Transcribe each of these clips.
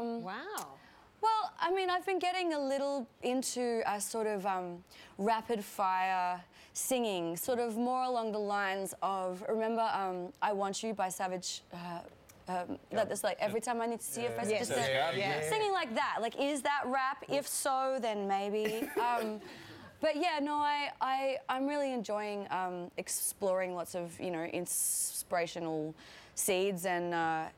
Wow. Well, I mean, I've been getting a little into a sort of rapid-fire singing, sort of more along the lines of, remember I Want You by Savage? That's like every time I need to see your face, just singing like that. Like, is that rap? If so, then maybe. But yeah, no, I'm really enjoying exploring lots of, you know, inspirational seeds, and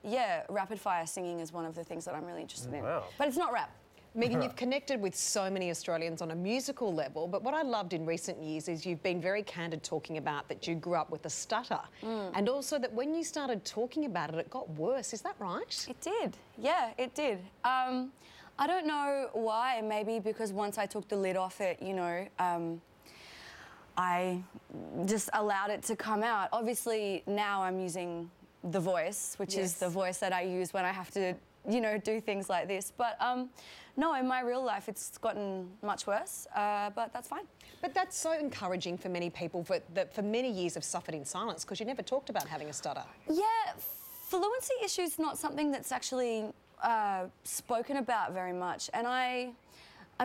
yeah, rapid fire singing is one of the things that I'm really interested in. Wow. But it's not rap. Megan, you've connected with so many Australians on a musical level, but what I loved in recent years is you've been very candid talking about that you grew up with a stutter, and also that when you started talking about it, it got worse. Is that right? It did. Yeah, it did. I don't know why. Maybe because once I took the lid off it, you know, I just allowed it to come out. Obviously, now I'm using the voice, which is the voice that I use when I have to, you know, do things like this. But no, in my real life, it's gotten much worse, but that's fine. But that's so encouraging for many people that for many years have suffered in silence because you never talked about having a stutter. Yeah, fluency issues not something that's actually spoken about very much. And I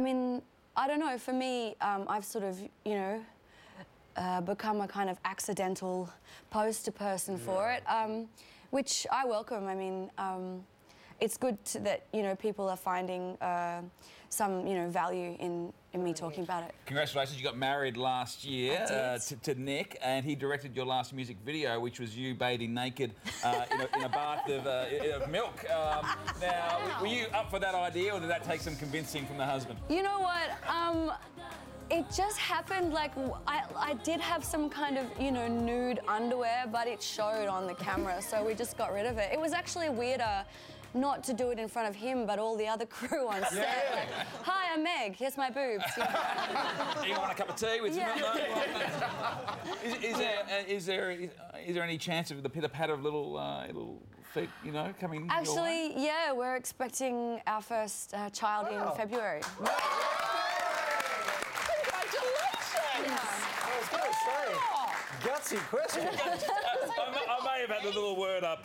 mean, I don't know, for me, I've sort of, you know, become a kind of accidental poster person for it, which I welcome. I mean, it's good that, you know, people are finding some, you know, value in me talking about it. Congratulations, you got married last year to Nick, and he directed your last music video, which was you bathing naked in a bath of milk. Now, were you up for that idea, or did that take some convincing from the husband? You know what? It just happened, like, I did have some kind of, you know, nude underwear, but it showed on the camera, so we just got rid of it. It was actually weirder not to do it in front of him, but all the other crew on set. Like, hi, I'm Meg, here's my boobs. You want a cup of tea with some Is there any chance of the pitter-patter of little feet, you know, coming Actually, your way? Yeah, we're expecting our first child in February. Gutsy question. I may have had the little word up.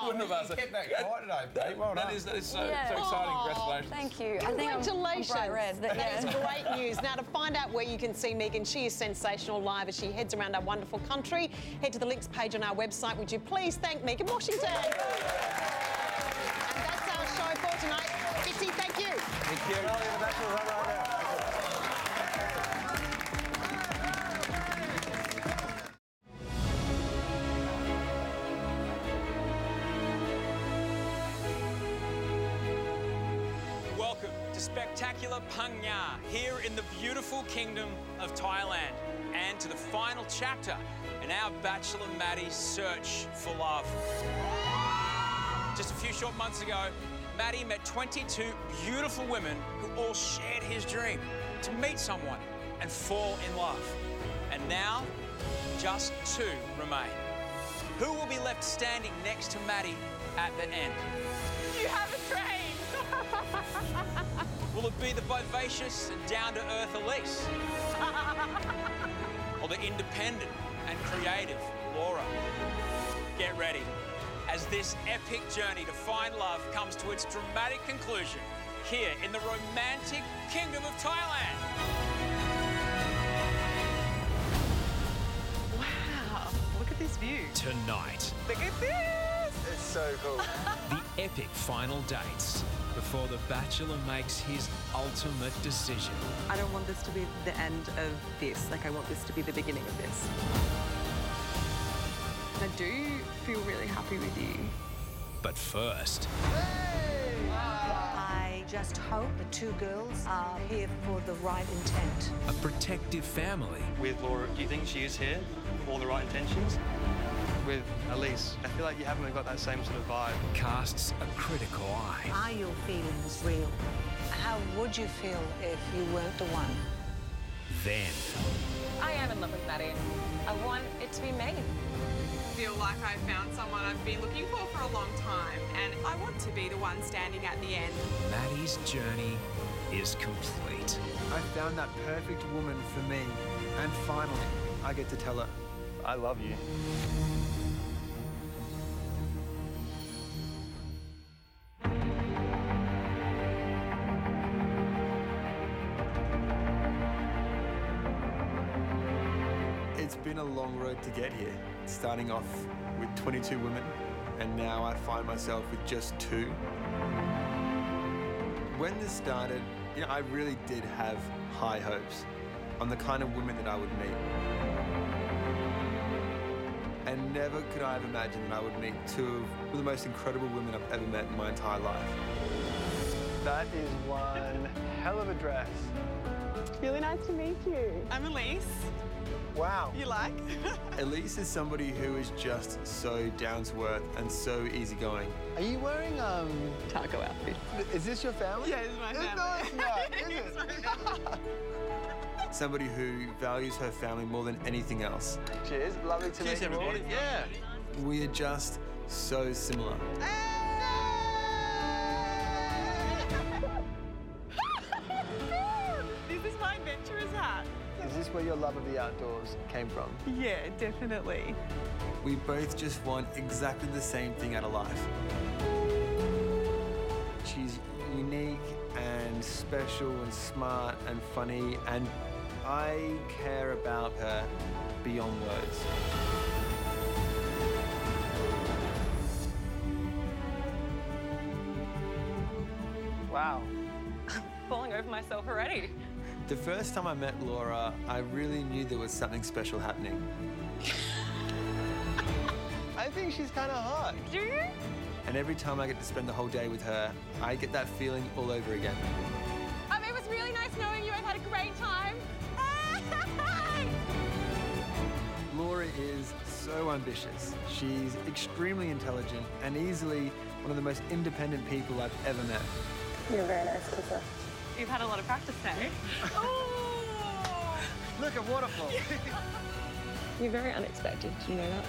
Wouldn't have asked it. Kept that quiet today, Pete. Well done. That is so exciting. Congratulations. Thank you. Congratulations. I think I'm bright red. That is great news. Now, to find out where you can see Megan, she is sensational live as she heads around our wonderful country. Head to the links page on our website. Would you please thank Megan Washington? And that's our show for tonight. Fitzy, thank you. Thank you. The Bachelor right now. Spectacular Phang here in the beautiful kingdom of Thailand, and to the final chapter in our Bachelor Mattie's search for love. Just a few short months ago, Mattie met 22 beautiful women who all shared his dream to meet someone and fall in love. And now, just 2 remain. Who will be left standing next to Mattie at the end? You have a dream! Will it be the vivacious and down-to-earth Elise? Or the independent and creative Laura? Get ready, as this epic journey to find love comes to its dramatic conclusion here in the romantic kingdom of Thailand. Wow, look at this view. Tonight. Look at this! It's so cool. The epic final dates before The Bachelor makes his ultimate decision. I don't want this to be the end of this. Like, I want this to be the beginning of this. I do feel really happy with you. But first... I just hope the 2 girls are here for the right intent. A protective family. With Laura, do you think she is here for all the right intentions? With Elise, I feel like you haven't got that same sort of vibe. Casts a critical eye. Are your feelings real? How would you feel if you weren't the one? Then... I am in love with Mattie. I want it to be me. I feel like I found someone I've been looking for a long time, and I want to be the one standing at the end. Mattie's journey is complete. I found that perfect woman for me, and finally, I get to tell her, I love you. It's been a long road to get here, starting off with 22 women, and now I find myself with just 2. When this started, I really did have high hopes on the kind of women that I would meet. And never could I have imagined that I would meet 2 of the most incredible women I've ever met in my entire life. That is one hell of a dress. Really nice to meet you. I'm Elise. Wow. You like? Elise is somebody who is just so down to earth and so easygoing. Are you wearing Taco outfit. Is this your family? Yeah, this is my family. No, it's not, is it? Somebody who values her family more than anything else. Cheers. Lovely to meet you all. everybody. Yeah. We are just so similar. This is my adventurer's hat. Is this where your love of the outdoors came from? Yeah, definitely. We both just want exactly the same thing out of life. She's unique and special and smart and funny, and I care about her beyond words. Wow. Falling over myself already. The first time I met Laura, I really knew there was something special happening. I think she's kind of hot. Do you? And every time I get to spend the whole day with her, I get that feeling all over again. It was really nice knowing you. I've had a great time. Laura is so ambitious. She's extremely intelligent and easily one of the most independent people I've ever met. You're a very nice kisser. You've had a lot of practice, eh? Oh! Look, a waterfall. You're very unexpected. Do you know that?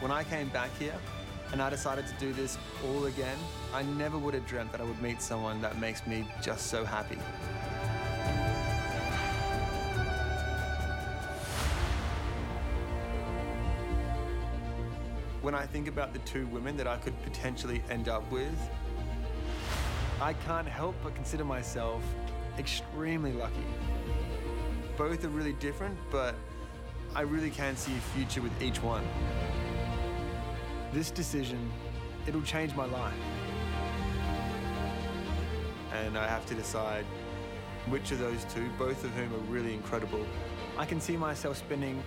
When I came back here and I decided to do this all again, I never would have dreamt that I would meet someone that makes me just so happy. When I think about the 2 women that I could potentially end up with, I can't help but consider myself extremely lucky. Both are really different, but I really can see a future with each one. This decision, it'll change my life. And I have to decide which of those 2, both of whom are really incredible, I can see myself spending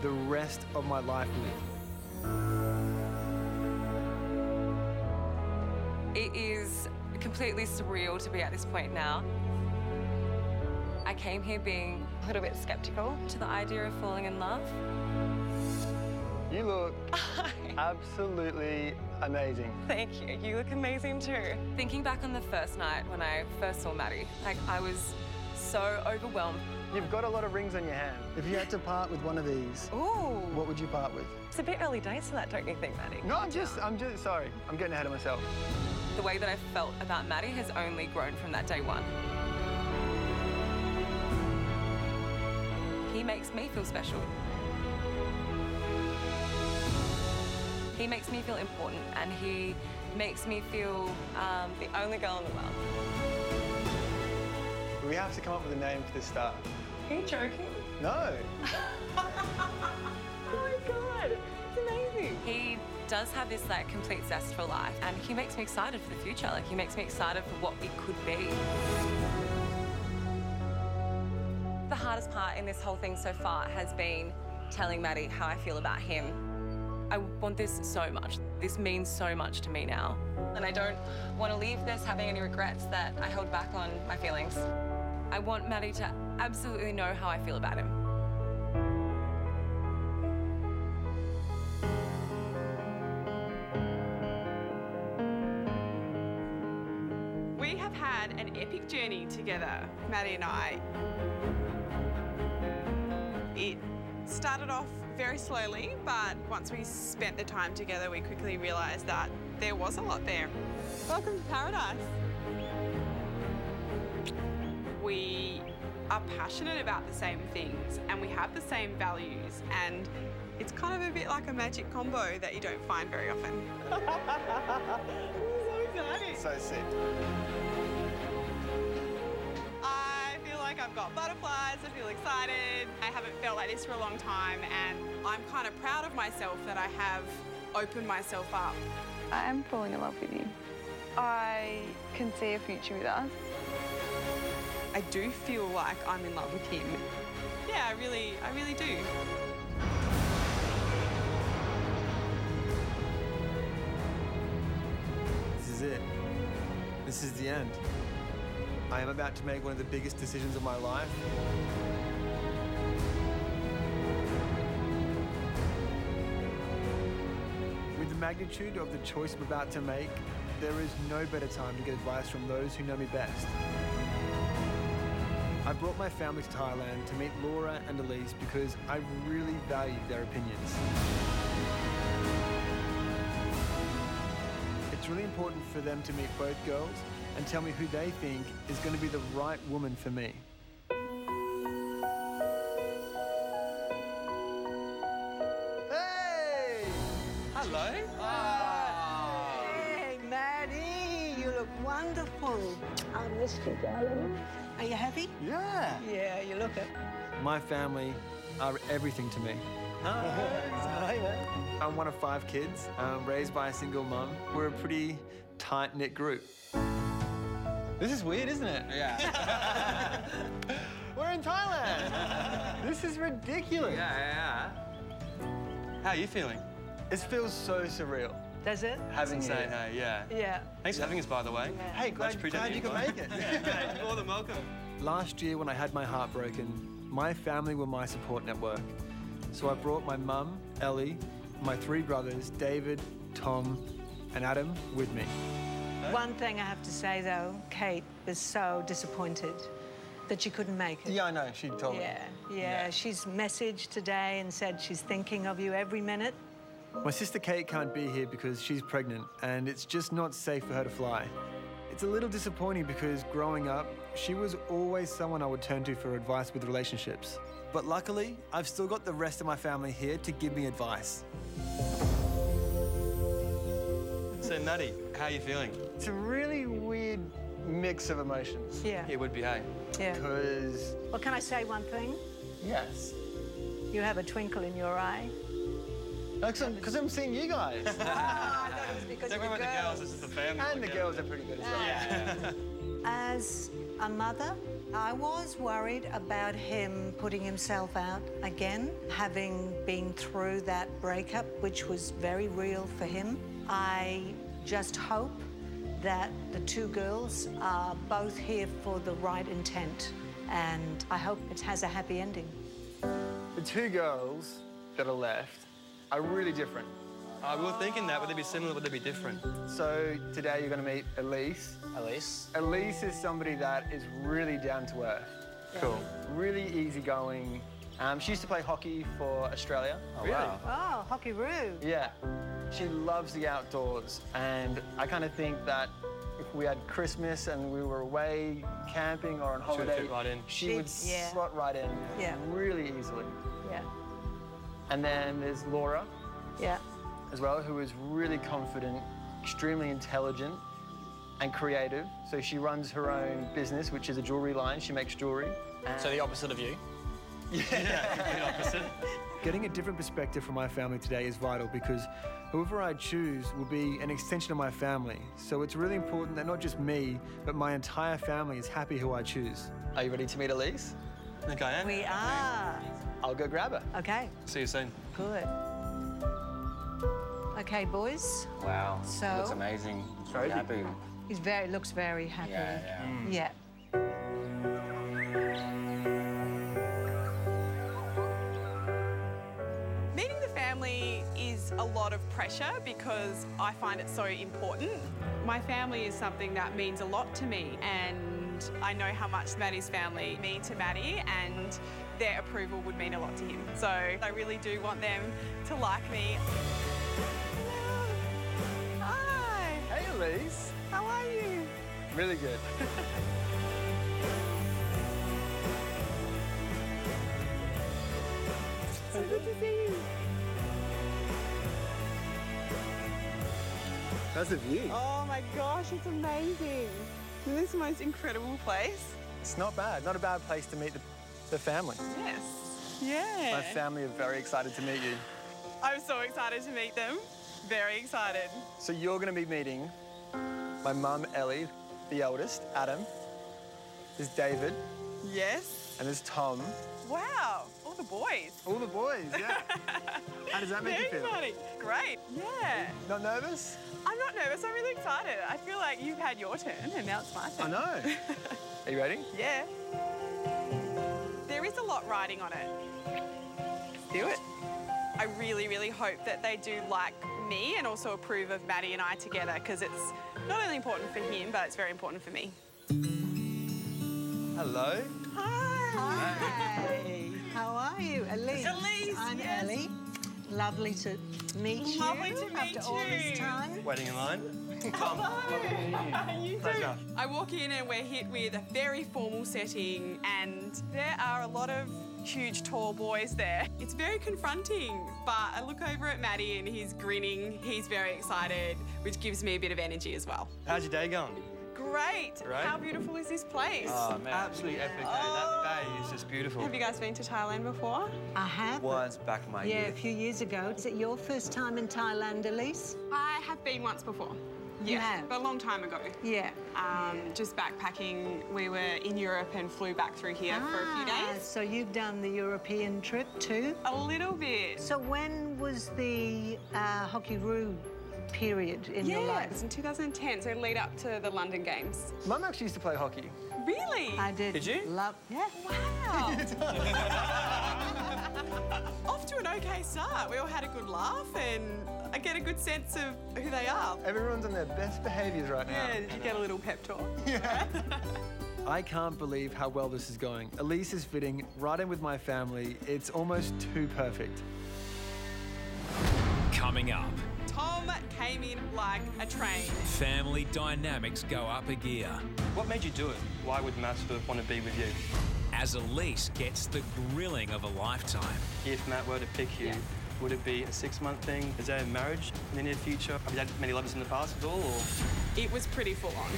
the rest of my life with. It is completely surreal to be at this point now. I came here being a little bit skeptical to the idea of falling in love. You look absolutely amazing. Thank you. You look amazing too. Thinking back on the first night when I first saw Mattie, I was so overwhelmed. You've got a lot of rings on your hand. If you had to part with one of these, what would you part with? It's a bit early days for that, don't you think, Mattie? No, I'm just, sorry. I'm getting ahead of myself. The way that I felt about Mattie has only grown from that day one. He makes me feel special. He makes me feel important, and he makes me feel the only girl in the world. We have to come up with a name for this star. Are you joking? No. Oh my God, it's amazing. He does have this complete zest for life, and he makes me excited for the future. He makes me excited for what it could be. The hardest part in this whole thing so far has been telling Mattie how I feel about him. I want this so much. This means so much to me now. And I don't want to leave this having any regrets that I held back on my feelings. I want Mattie to absolutely know how I feel about him. We have had an epic journey together, Mattie and I. It started off very slowly, but once we spent the time together, we quickly realised that there was a lot there. Welcome to paradise. We are passionate about the same things and we have the same values, and it's kind of a bit like a magic combo that you don't find very often. So exciting. So sick. I feel like I've got butterflies, I feel excited. I haven't felt like this for a long time, and I'm kind of proud of myself that I have opened myself up. I am falling in love with you. I can see a future with us. I do feel like I'm in love with him. Yeah, I really do. This is it. This is the end. I am about to make one of the biggest decisions of my life. With the magnitude of the choice I'm about to make, there is no better time to get advice from those who know me best. I brought my family to Thailand to meet Laura and Elise because I really value their opinions. It's really important for them to meet both girls and tell me who they think is going to be the right woman for me. Hey! Hello. Hey, Mattie, you look wonderful. I missed you, darling. Are you happy? Yeah. Yeah, you look it. My family are everything to me. Hi, man. I'm one of 5 kids, raised by a single mum. We're a pretty tight-knit group. This is weird, isn't it? Yeah. We're in Thailand. This is ridiculous. Yeah. How are you feeling? It feels so surreal. Does it? Having saying hey, yeah. Yeah. Thanks for having us, by the way. Hey, glad you could make it. Yeah, more than welcome. Last year, when I had my heart broken, my family were my support network. So I brought my mum, Ellie, my 3 brothers, David, Tom, and Adam, with me. One thing I have to say, though, Kate is so disappointed that she couldn't make it. Yeah, I know. She told me. Yeah. She's messaged today and said she's thinking of you every minute. My sister Kate can't be here because she's pregnant, and it's just not safe for her to fly. It's a little disappointing because growing up, she was always someone I would turn to for advice with relationships. But luckily, I've still got the rest of my family here to give me advice. So, Mattie, how are you feeling? It's a really weird mix of emotions. Yeah. It would be, hey. Yeah. Because... Well, can I say one thing? Yes. You have a twinkle in your eye. Because I'm seeing you guys. I thought it was because Don't of worry the about the girls, girls. it's just the family. And the girls are pretty good as well. Yeah. As a mother, I was worried about him putting himself out again, having been through that breakup, which was very real for him. I just hope that the 2 girls are both here for the right intent, and I hope it has a happy ending. The 2 girls that are left are really different. We were thinking that. Would they be similar? Would they be different? So today you're going to meet Elise. Elise is somebody that is really down to earth. Yeah. Cool. Really easygoing. She used to play hockey for Australia. Oh, really? Wow. Oh, hockey-roo. Yeah. She loves the outdoors, and I kind of think that if we had Christmas and we were away camping or on holiday, fit right in. she would slot right in really easily. Yeah. And then there's Laura. Yeah. As well, who is really confident, extremely intelligent, and creative. So she runs her own business, which is a jewelry line. She makes jewelry. So the opposite of you? Yeah, complete opposite. Getting a different perspective from my family today is vital because whoever I choose will be an extension of my family. So it's really important that not just me, but my entire family is happy who I choose. Are you ready to meet Elise? I think I am. We are. I'll go grab her. Okay. See you soon. Good. Okay, boys. Wow. So Looks amazing. Very happy. He's looks very happy. Yeah. Yeah. Meeting the family is a lot of pressure because I find it so important. My family is something that means a lot to me, and I know how much Mattie's family mean to Mattie, and their approval would mean a lot to him. So I really do want them to like me. Hi. Hey, Elise. How are you? Really good. So good to see you. How's the view? Oh my gosh, it's amazing. Isn't this the most incredible place? It's not bad. Not a bad place to meet the family. Yes. Yeah. My family are very excited to meet you. I'm so excited to meet them. Very excited. So you're going to be meeting my mum, Ellie, the eldest, Adam. There's David. Yes. And there's Tom. Wow. All the boys. All the boys, yeah. How does that make you feel? Very exciting. Great. Yeah. Not nervous? I'm not nervous. I'm really excited. I feel like you've had your turn and now it's my turn. I know. Are you ready? Yeah. There is a lot riding on it. Let's do it. I really, really hope that they do like me and also approve of Mattie and I together, because it's not only important for him, but it's very important for me. Hello. Hi. How are you? Elise. Elise, I'm yes. Ellie. Lovely to meet you. Lovely to meet after all this you. time. Waiting in line. Hello. You Pleasure. too. I walk in and we're hit with a very formal setting, and there are a lot of huge, tall boys there. It's very confronting, but I look over at Mattie and he's grinning. He's very excited, which gives me a bit of energy as well. How's your day going? Great. Great. How beautiful is this place? Oh, man. Absolutely epic. That bay is just beautiful. Have you guys been to Thailand before? I have. Once back in my Yeah, youth. a few years ago. Is it your first time in Thailand, Elise? I have been once before. You Yeah, have? but a long time ago. Yeah. Just backpacking. We were in Europe and flew back through here for a few days. So you've done the European trip too? A little bit. So when was the Hockey-Roo period in your Yeah, life? it was in 2010, so lead up to the London Games. Mum actually used to play hockey. Really? I did. Did you? Yeah. Wow. Off to an okay start. We all had a good laugh and I get a good sense of who they are. Everyone's on their best behaviours right now. Yeah, did you get a little pep talk? I can't believe how well this is going. Elise is fitting right in with my family. It's almost too perfect. Coming up, Tom came in like a train. family dynamics go up a gear What made you do it? Why would Matt sort of want to be with you? as Elise gets the grilling of a lifetime. If Matt were to pick you, would it be a 6-month thing? Is there a marriage in the near future? Have you had many lovers in the past at all? Or? It was pretty full on.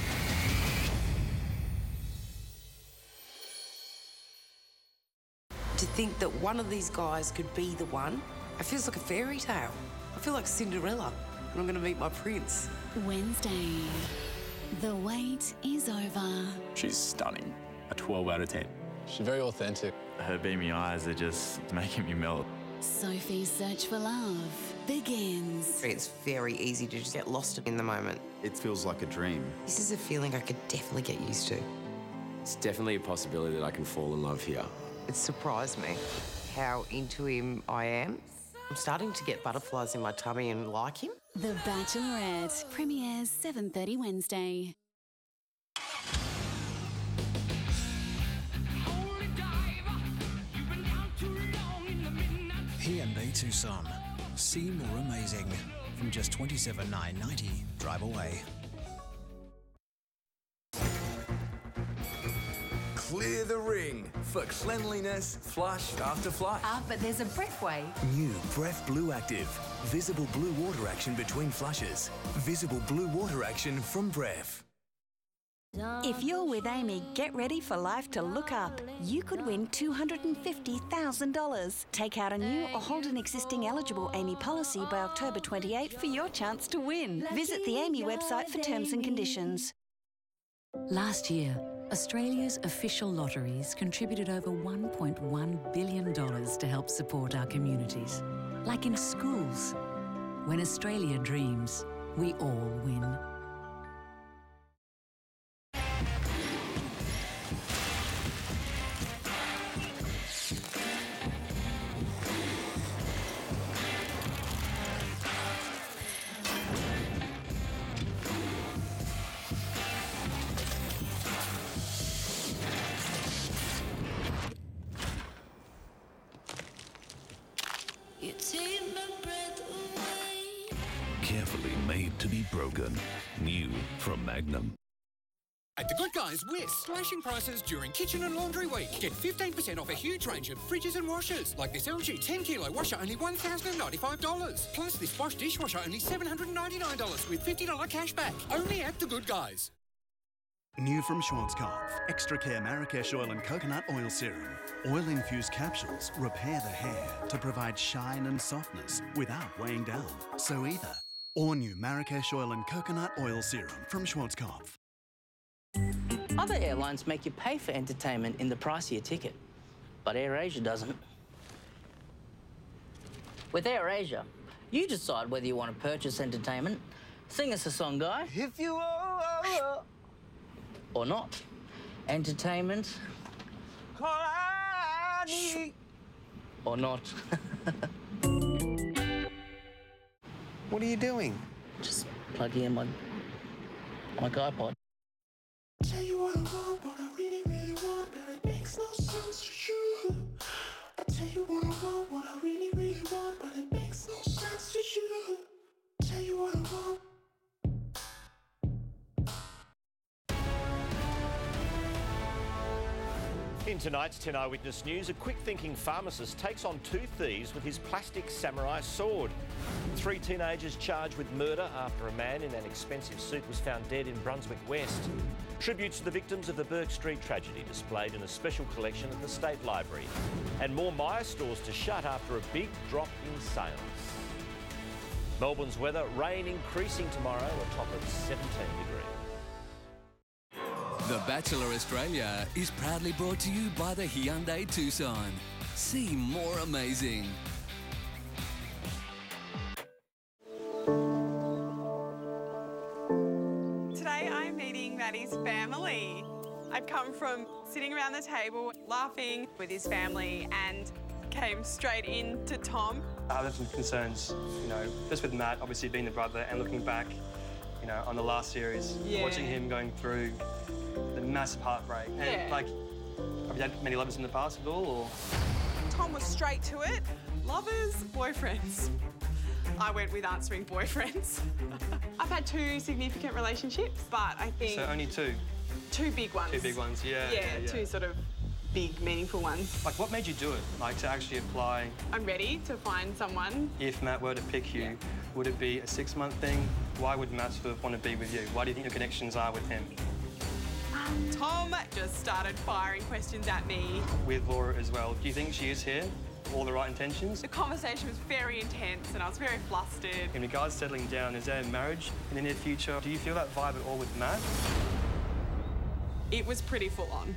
To think that one of these guys could be the one, it feels like a fairy tale. I feel like Cinderella, and I'm going to meet my prince. Wednesday. The wait is over. She's stunning. A 12 out of 10. She's very authentic. Her beamy eyes are just making me melt. Sophie's search for love begins. It's very easy to just get lost in the moment. It feels like a dream. This is a feeling I could definitely get used to. It's definitely a possibility that I can fall in love here. It surprised me how into him I am. I'm starting to get butterflies in my tummy and like him. The Bachelorette premieres 7:30 Wednesday. Hyundai Tucson. See more amazing. From just $27,990. Drive away. Clear the ring for cleanliness flush after flush. But there's a breath way. New Breath Blue Active. Visible blue water action between flushes. Visible blue water action from Breath. If you're with Amy, get ready for life to look up. You could win $250,000. Take out a new or hold an existing eligible Amy policy by October 28 for your chance to win. Visit the Amy website for terms and conditions. Last year, Australia's official lotteries contributed over $1.1 billion to help support our communities. Like in schools. When Australia dreams, we all win. Carefully made to be broken. New from Magnum. At The Good Guys, we're slashing prices during Kitchen and Laundry Week. Get 15% off a huge range of fridges and washers, like this LG 10-kilo washer, only $1,095. Plus this Bosch dishwasher, only $799 with $50 cash back. Only at The Good Guys. New from Schwarzkopf, Extra Care Marrakesh Oil and Coconut Oil Serum. Oil-infused capsules repair the hair to provide shine and softness without weighing down. So either. Or new Marrakesh Oil and Coconut Oil Serum from Schwarzkopf. Other airlines make you pay for entertainment in the price of your ticket, but AirAsia doesn't. With AirAsia, you decide whether you want to purchase entertainment. Sing us a song, Guy. If you or not. Entertainment. Or not. What are you doing? Just plugging in my iPod. Tell you what I want, what I really, really want, but it makes no sense to you. I tell you what I want, what I really, really want, but it makes no sense to you. Tell you what I want. In tonight's 10 Eyewitness News, a quick-thinking pharmacist takes on 2 thieves with his plastic samurai sword. 3 teenagers charged with murder after a man in an expensive suit was found dead in Brunswick West. Tributes to the victims of the Burke Street tragedy displayed in a special collection at the State Library. And more Myer stores to shut after a big drop in sales. Melbourne's weather, rain increasing tomorrow, a top of 17 degrees. The Bachelor Australia is proudly brought to you by the Hyundai Tucson. See more amazing. Today I'm meeting Mattie's family. I've come from sitting around the table, laughing with his family, and came straight in to Tom. I have some concerns, just with Matt, obviously being the brother, and looking back, on the last series, watching him going through the massive heartbreak. And, have you had many lovers in the past at all, or? Tom was straight to it. Lovers, boyfriends. I went with answering boyfriends. I've had 2 significant relationships, but I think... So only 2? 2 big ones. 2 big ones, yeah. 2 sort of big, meaningful ones. What made you do it? To actually apply? I'm ready to find someone. If Matt were to pick you, would it be a 6-month thing? Why would Matt sort of want to be with you? Why do you think your connections are with him? Tom just started firing questions at me. With Laura as well. Do you think she is here for all the right intentions? The conversation was very intense and I was very flustered. In regards to settling down, is there a marriage in the near future? Do you feel that vibe at all with Matt? It was pretty full on.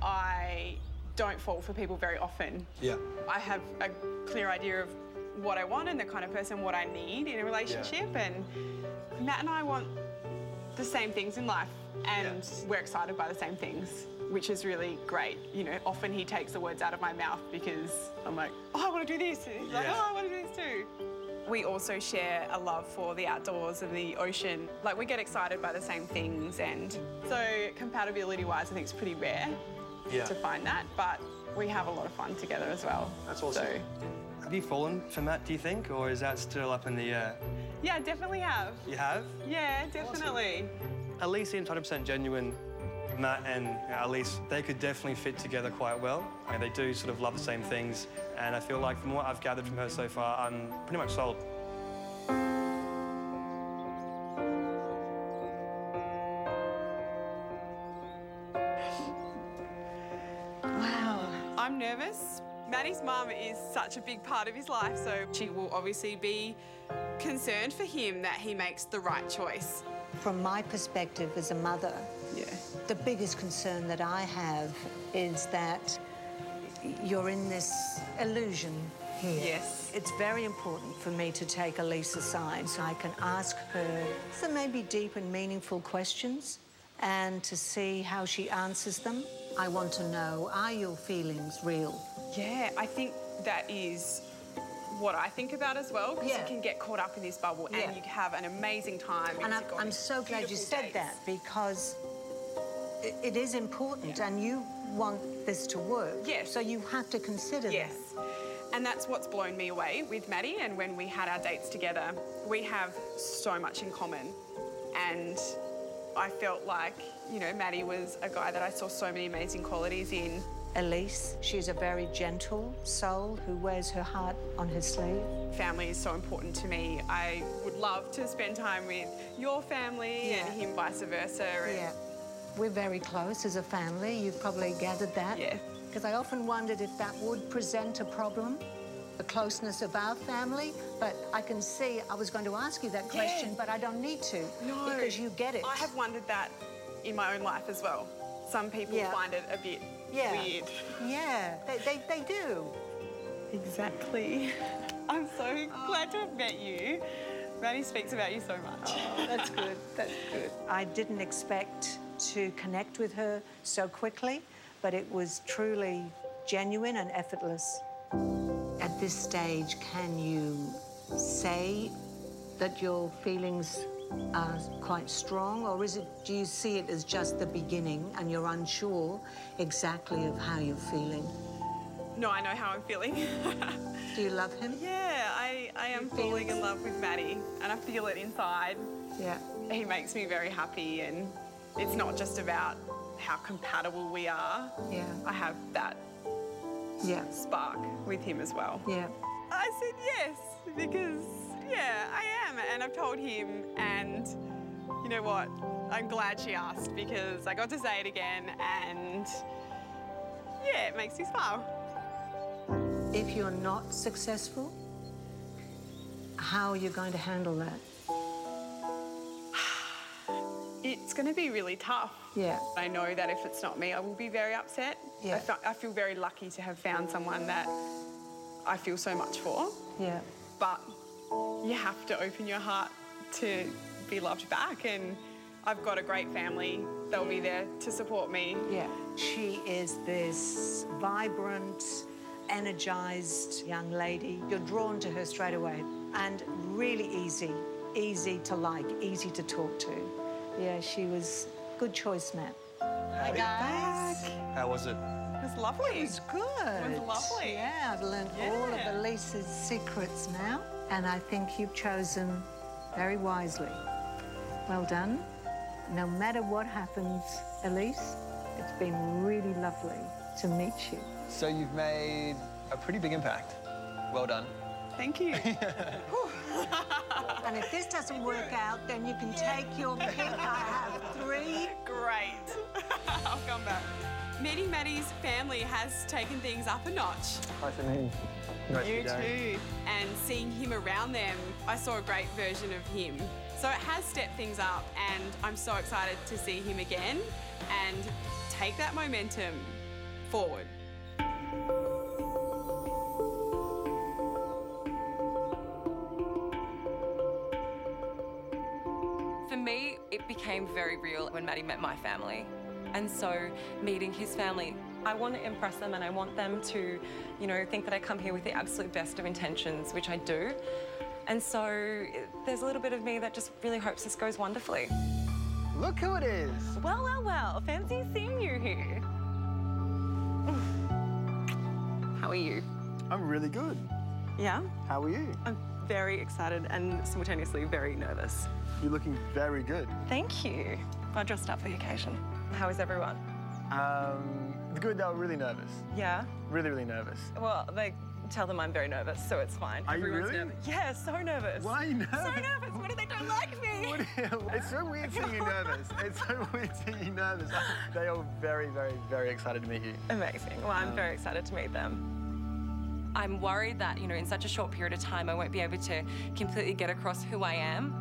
I don't fall for people very often. Yeah. I have a clear idea of what I want and the kind of person what I need in a relationship, and Matt and I want the same things in life, and we're excited by the same things, which is really great. Often he takes the words out of my mouth because I'm like, oh, I want to do this. And he's like, oh, I want to do this too. We also share a love for the outdoors and the ocean. We get excited by the same things, and so compatibility-wise, I think it's pretty rare to find that, but we have a lot of fun together as well. That's awesome. So, have you fallen for Matt, do you think, or is that still up in the air? Yeah, definitely have. You have? Yeah, definitely. Awesome. Elise seems 100% genuine. Matt and Elise, they could definitely fit together quite well. They do sort of love the same things, and I feel like from what I've gathered from her so far, I'm pretty much sold. Wow. I'm nervous. Maddie's mum is such a big part of his life, so she will obviously be concerned for him that he makes the right choice. From my perspective as a mother, the biggest concern that I have is that you're in this illusion here. Yes. It's very important for me to take Elise aside so I can ask her some maybe deep and meaningful questions and to see how she answers them. I want to know, are your feelings real? Yeah, I think that is what I think about as well, because you can get caught up in this bubble and you have an amazing time. And I'm so glad you said that, because it is important and you want this to work. Yes. So you have to consider that. Yes. And that's what's blown me away with Mattie, and when we had our dates together, we have so much in common. And I felt like, Mattie was a guy that I saw so many amazing qualities in. Elise, she's a very gentle soul who wears her heart on her sleeve. Family is so important to me. I would love to spend time with your family and him vice versa. We're very close as a family. You've probably gathered that. Yeah. Because I often wondered if that would present a problem, the closeness of our family. But I can see I was going to ask you that question, but I don't need to. No. Because you get it. I have wondered that in my own life as well. Some people find it a bit weird. Yeah, they do. Exactly. I'm so glad to have met you. Mattie speaks about you so much. Oh, that's good, that's good. I didn't expect to connect with her so quickly, but it was truly genuine and effortless. At this stage, can you say that your feelings are quite strong, or do you see it as just the beginning and you're unsure exactly of how you're feeling? No, I know how I'm feeling. Do you love him? Yeah, I am falling in love with Mattie, and I feel it inside. Yeah. He makes me very happy, and it's not just about how compatible we are. Yeah. I have that spark with him as well. Yeah. I said yes, because, yeah, I am, and I've told him, and you know what? I'm glad she asked, because I got to say it again, and yeah, it makes me smile. If you're not successful, how are you going to handle that? It's going to be really tough. Yeah. I know that if it's not me, I will be very upset. Yeah. I feel very lucky to have found someone that I feel so much for. Yeah. But you have to open your heart to be loved back, and I've got a great family. They'll be there to support me. Yeah. She is this vibrant, energised young lady. You're drawn to her straight away, and really easy to like, easy to talk to. Yeah, she was good choice, Matt. Hi, guys. How was it? It was lovely. It was good. It was lovely. Yeah, I've learned all of Elise's secrets now, and I think you've chosen very wisely. Well done. No matter what happens, Elise, it's been really lovely to meet you. So you've made a pretty big impact. Well done. Thank you. And if this doesn't work out, then you can take your pick. I have 3. Great. I'll come back. Meeting Mattie's family has taken things up a notch. Hi, Janine. Nice You too. And seeing him around them, I saw a great version of him. So it has stepped things up, and I'm so excited to see him again and take that momentum forward. For me, it became very real when Mattie met my family. And so meeting his family, I want to impress them, and I want them to, you know, think that I come here with the absolute best of intentions, which I do. And so there's a little bit of me that just really hopes this goes wonderfully. Look who it is. Well, well, well. Fancy seeing you here. How are you? I'm really good. Yeah? How are you? I'm very excited and simultaneously very nervous. You're looking very good. Thank you. I dressed up for the occasion. How is everyone? Good, they were really nervous. Yeah? Really, really nervous. Well, they tell them I'm very nervous, so it's fine. Are you really? Nervous. Yeah, so nervous. Why are you nervous? So nervous. What do they don't like me? It's so weird seeing you nervous. It's so weird seeing you nervous. They are very, very, very excited to meet you. Amazing. Well, I'm very excited to meet them. I'm worried that, you know, in such a short period of time, I won't be able to completely get across who I am.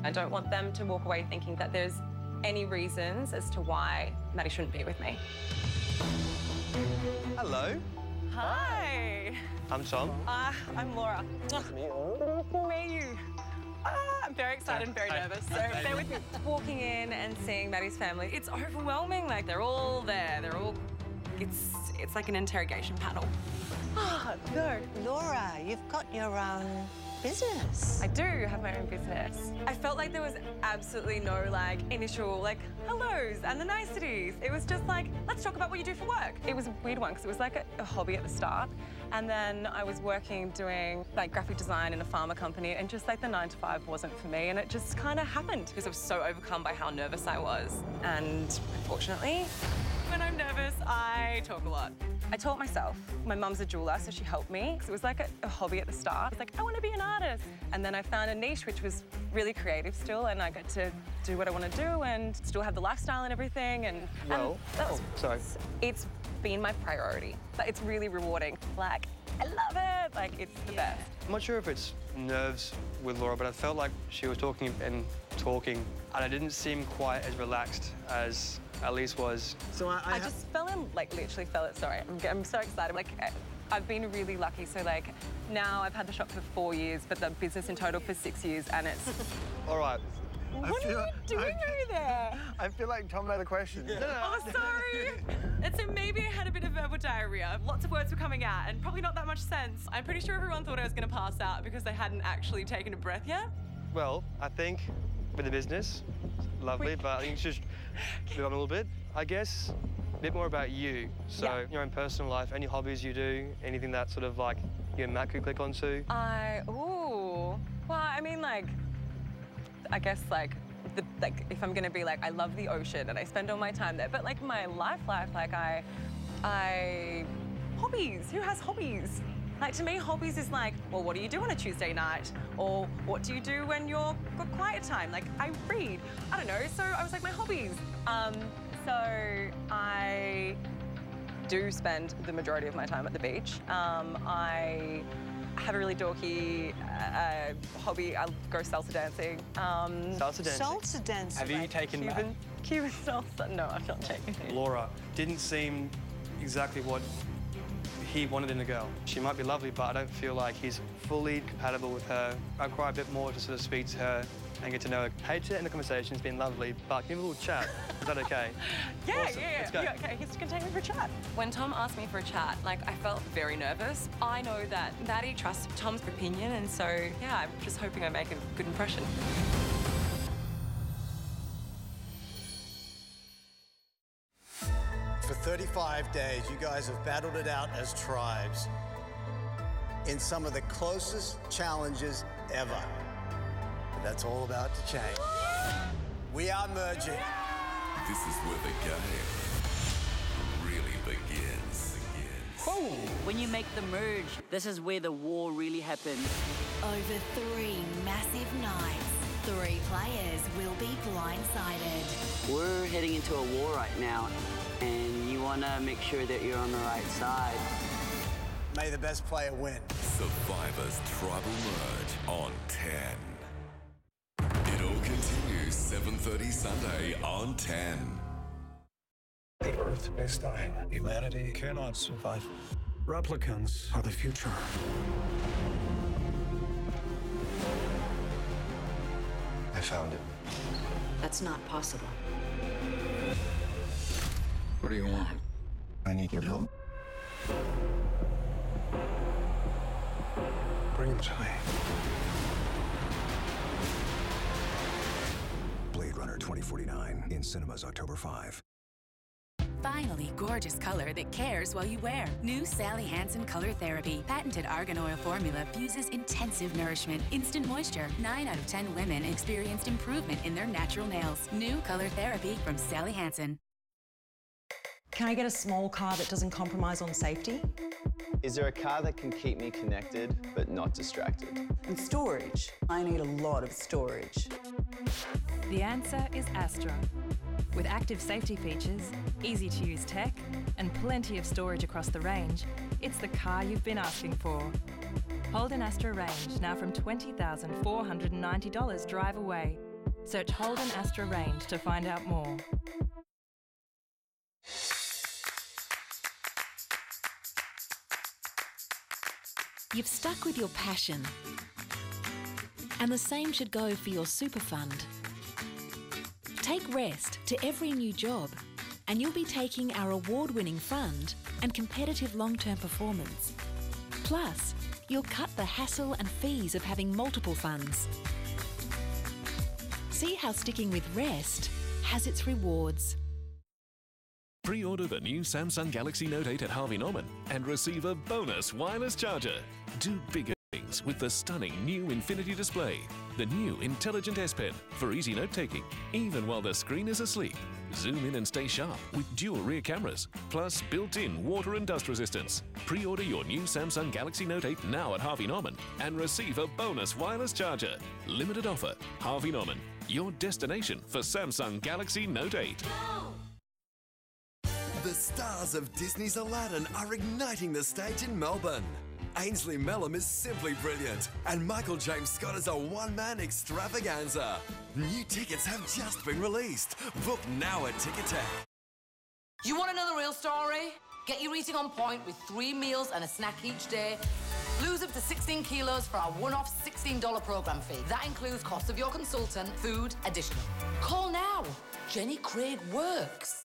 I don't want them to walk away thinking that there's any reasons as to why Mattie shouldn't be with me. Hello. Hi. I'm Tom. I'm Laura. Nice to meet you. I'm very excited and very nervous. So bear with me. Walking in and seeing Mattie's family, it's overwhelming. Like, they're all there. They're all... It's like an interrogation panel. No. Laura, you've got your own business. I do have my own business. I felt like there was absolutely no, like, initial, like, hellos and the niceties. It was just like, let's talk about what you do for work. It was a weird one because it was like a hobby at the start. And then I was working doing, like, graphic design in a pharma company, and just, like, the 9 to 5 wasn't for me. And it just kind of happened because I was so overcome by how nervous I was. And unfortunately, when I'm nervous, I talk a lot. I taught myself. My mum's a jeweler, so she helped me. It was like a hobby at the start. It's like, I want to be an artist. And then I found a niche which was really creative still, and I got to do what I want to do and still have the lifestyle and everything. And sorry. It's been my priority. But it's really rewarding. Like, I love it. Like, it's the best. I'm not sure if it's nerves with Laura, but I felt like she was talking, and I didn't seem quite as relaxed as Elise was. So I just fell in, like, literally fell in. Sorry, I'm so excited. Like, I've been really lucky. So, like, now I've had the shop for 4 years, but the business in total for 6 years, and it's... All right. What are you doing over there? I feel like Tom had a question. Oh, sorry. And so maybe I had a bit of verbal diarrhea. Lots of words were coming out and probably not that much sense. I'm pretty sure everyone thought I was going to pass out because they hadn't actually taken a breath yet. Well, I think with the business, lovely, but I think it's just move on a little bit. I guess a bit more about you. So your own personal life, any hobbies you do, anything that sort of like you and Matt could click onto? Well, I mean, like, I guess, like, if I'm gonna be like, I love the ocean and I spend all my time there, but like my life, like hobbies, who has hobbies? Like, to me, hobbies is like, well, what do you do on a Tuesday night? Or what do you do when you're got quiet time? Like, I read, I don't know, so I was like, my hobbies. So I do spend the majority of my time at the beach. I have a really dorky hobby. I go salsa dancing. Salsa dancing? Salsa dancing. Have you taken Cuban salsa? No, I've not taken it. Laura didn't seem exactly what he wanted in a girl. She might be lovely, but I don't feel like he's fully compatible with her. I cry a bit more to sort of speak to her and get to know her. Hate to end the conversation, it's been lovely, but give a little chat. Is that okay? Yeah, awesome. yeah. Let's go. Yeah, okay, he's gonna take me for a chat. When Tom asked me for a chat, like, I felt very nervous. I know that Mattie trusts Tom's opinion, and so, yeah, I'm just hoping I make a good impression. For 35 days, you guys have battled it out as tribes in some of the closest challenges ever. But that's all about to change. We are merging. This is where the game really begins. Whoa! When you make the merge, this is where the war really happens. Over 3 massive nights, 3 players will be blindsided. We're heading into a war right now, and you want to make sure that you're on the right side. May the best player win. Survivor's Tribal Merge on 10. It all continues 7:30 Sunday on 10. The Earth is dying. Humanity cannot survive. Replicants are the future. I found it. That's not possible. What do you want? I need your help. Bring him to me. Blade Runner 2049 in cinemas October 5. Finally, gorgeous color that cares while you wear. New Sally Hansen Color Therapy. Patented argan oil formula fuses intensive nourishment, instant moisture. 9 out of 10 women experienced improvement in their natural nails. New Color Therapy from Sally Hansen. Can I get a small car that doesn't compromise on safety? Is there a car that can keep me connected but not distracted? And storage. I need a lot of storage. The answer is Astra. With active safety features, easy-to-use tech, and plenty of storage across the range, it's the car you've been asking for. Holden Astra Range, now from $20,490 drive away. Search Holden Astra Range to find out more. You've stuck with your passion. And the same should go for your super fund. Take rest to every new job, and you'll be taking our award-winning fund and competitive long-term performance. Plus, you'll cut the hassle and fees of having multiple funds. See how sticking with rest has its rewards. Pre-order the new Samsung Galaxy Note 8 at Harvey Norman and receive a bonus wireless charger. Do bigger things experience with the stunning new Infinity display. The new intelligent S Pen for easy note-taking, even while the screen is asleep. Zoom in and stay sharp with dual rear cameras, plus built-in water and dust resistance. Pre-order your new Samsung Galaxy Note 8 now at Harvey Norman and receive a bonus wireless charger. Limited offer. Harvey Norman, your destination for Samsung Galaxy Note 8. The stars of Disney's Aladdin are igniting the stage in Melbourne. Ainsley Mellum is simply brilliant, and Michael James Scott is a one-man extravaganza. New tickets have just been released. Book now at Ticketek. You want to know the real story? Get your eating on point with 3 meals and a snack each day. Lose up to 16 kilos for our one-off $16 program fee. That includes cost of your consultant, food, additional. Call now. Jenny Craig works.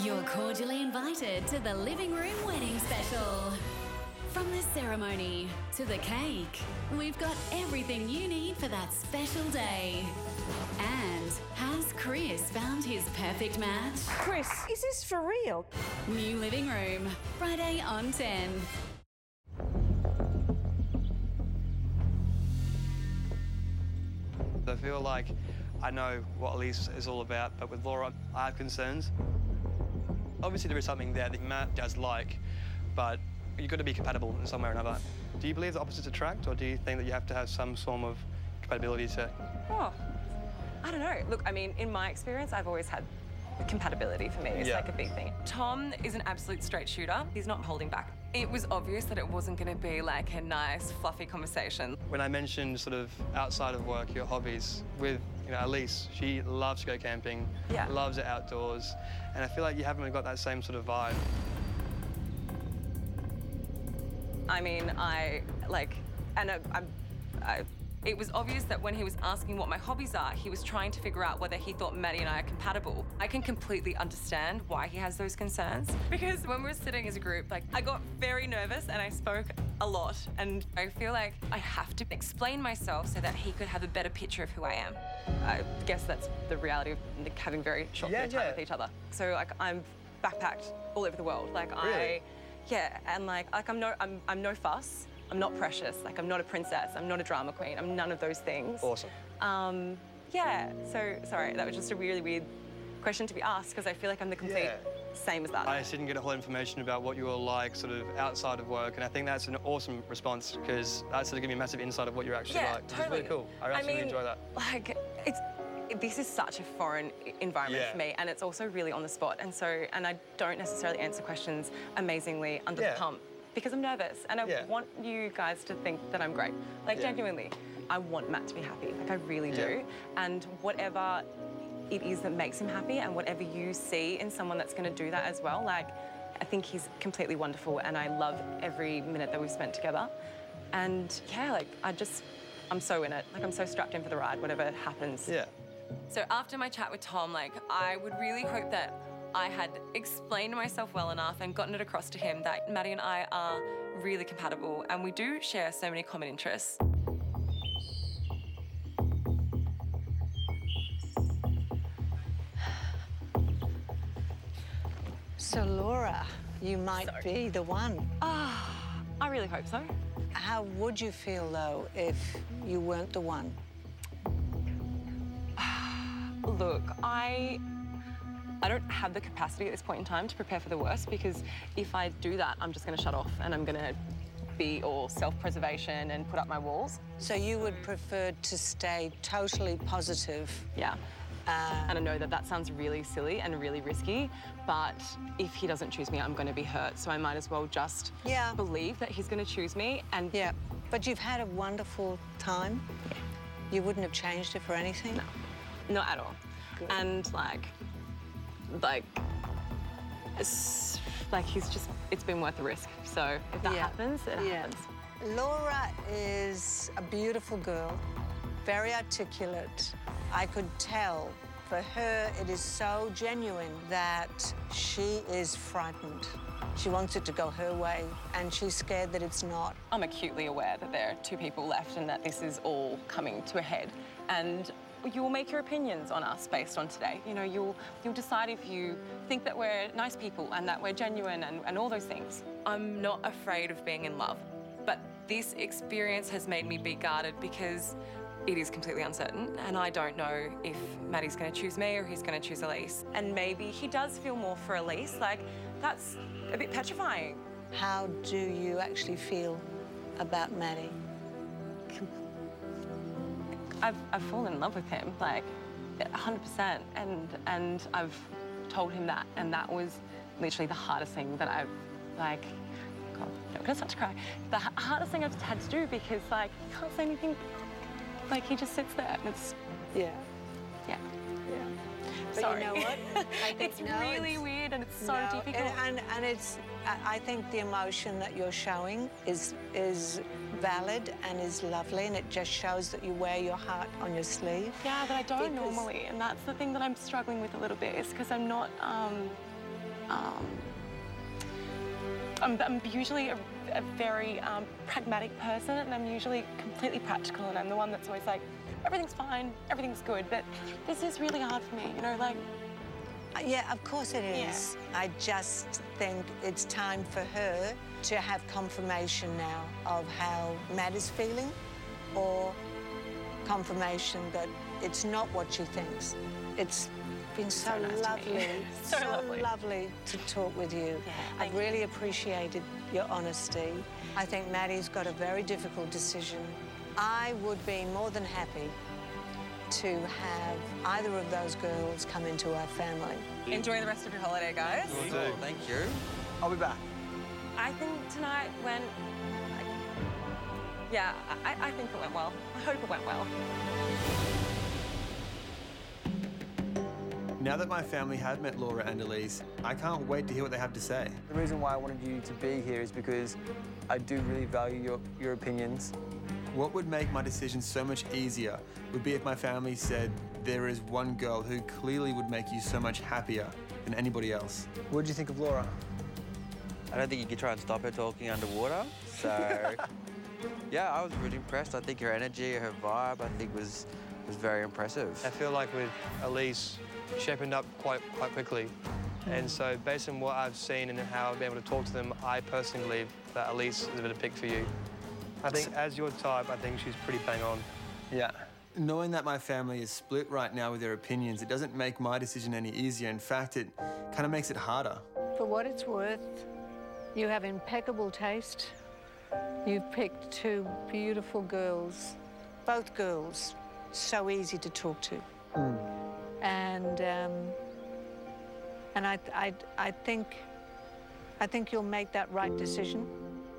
You're cordially invited to the living room wedding special. From the ceremony to the cake, we've got everything you need for that special day. And has Chris found his perfect match? Chris, is this for real? New living room, Friday on 10. I feel like I know what Elise is all about, but with Laura, I have concerns. Obviously, there is something there that Matt does like, but you've got to be compatible in some way or another. Do you believe the opposites attract, or do you think that you have to have some form of compatibility to... Oh, I don't know. Look, I mean, in my experience, I've always had compatibility for me. It's like a big thing. Tom is an absolute straight shooter. He's not holding back. It was obvious that it wasn't going to be like a nice, fluffy conversation. When I mentioned sort of outside of work, your hobbies, with Elise, she loves to go camping, loves it outdoors, and I feel like you haven't really got that same sort of vibe. I mean, it was obvious that when he was asking what my hobbies are, he was trying to figure out whether he thought Mattie and I are compatible. I can completely understand why he has those concerns. Because when we were sitting as a group, I got very nervous and I spoke a lot. And I feel like I have to explain myself so that he could have a better picture of who I am. I guess that's the reality of having very short time with each other. So I'm backpacked all over the world. Really? I'm no fuss. I'm not precious. I'm not a princess. I'm not a drama queen. I'm none of those things. Awesome. So, sorry, that was just a really weird question to be asked because I feel like I'm the complete same as that. I just didn't get a whole information about what you were like sort of outside of work, and I think that's an awesome response because that sort of gave me a massive insight of what you're actually like. Totally. It's really cool. I actually really enjoy that. This is such a foreign environment for me, and it's also really on the spot, and I don't necessarily answer questions amazingly under the pump. Because I'm nervous, and I want you guys to think that I'm great. Genuinely, I want Matt to be happy. I really do. And whatever it is that makes him happy, and whatever you see in someone that's going to do that as well, I think he's completely wonderful, and I love every minute that we've spent together. And I'm so in it. I'm so strapped in for the ride, whatever happens. Yeah. So after my chat with Tom, I would really hope that I had explained myself well enough and gotten it across to him that Mattie and I are really compatible and we do share so many common interests. So, Laura, you might be the one. I really hope so. How would you feel, though, if you weren't the one? Look, I don't have the capacity at this point in time to prepare for the worst because if I do that, I'm just going to shut off and I'm going to be all self-preservation and put up my walls. So you would prefer to stay totally positive? Yeah. And I know that sounds really silly and really risky, but if he doesn't choose me, I'm going to be hurt. So I might as well just believe that he's going to choose me. And but you've had a wonderful time. Yeah. You wouldn't have changed it for anything? No, not at all. Good. And it's been worth the risk. So if that happens, it happens. Laura is a beautiful girl, very articulate. I could tell for her it is so genuine that she is frightened. She wants it to go her way, and she's scared that it's not. I'm acutely aware that there are two people left and that this is all coming to a head. And you'll make your opinions on us based on today. You know, you'll decide if you think that we're nice people and that we're genuine and all those things. I'm not afraid of being in love, but this experience has made me be guarded because it is completely uncertain and I don't know if Mattie's going to choose me or he's going to choose Elise. And maybe he does feel more for Elise. Like, that's a bit petrifying. How do you actually feel about Mattie? I've fallen in love with him, like 100%, and I've told him that, and that was literally the hardest thing that I've, like, God, I'm gonna start to cry. The hardest thing I've had to do because, like, he can't say anything. Like, he just sits there, and it's yeah. But sorry. you know what? I think, it's really weird and it's so difficult. And it's, I think the emotion that you're showing is valid and is lovely, and it just shows that you wear your heart on your sleeve. Yeah, but I don't normally, and that's the thing that I'm struggling with a little bit, is because I'm not, I'm usually a very pragmatic person, and I'm usually completely practical, and I'm the one that's always like, everything's fine, everything's good, but this is really hard for me, you know, like... Yeah, of course it is. Yeah. I just think it's time for her to have confirmation now of how Matt is feeling, or confirmation that it's not what she thinks. It's been so nice lovely, so lovely to talk with you. Yeah, I've really appreciated your honesty. I think Mattie's got a very difficult decision. I would be more than happy to have either of those girls come into our family. Enjoy the rest of your holiday, guys. Will do. Thank you. I'll be back. I think tonight went... Yeah, I think it went well. I hope it went well. Now that my family have met Laura and Elise, I can't wait to hear what they have to say. The reason why I wanted you to be here is because I do really value your opinions. What would make my decision so much easier would be if my family said there is one girl who clearly would make you so much happier than anybody else. What did you think of Laura? I don't think you could try and stop her talking underwater, so... Yeah, I was really impressed. I think her energy, her vibe, I think was very impressive. I feel like with Elise, she opened up quite quickly. And so based on what I've seen and how I've been able to talk to them, I personally believe that Elise is a bit of a pick for you. I think as your type, I think she's pretty bang on. Yeah. Knowing that my family is split right now with their opinions, it doesn't make my decision any easier. In fact, it kind of makes it harder. For what it's worth, you have impeccable taste. You've picked two beautiful girls, both girls, so easy to talk to. And I think you'll make that right decision.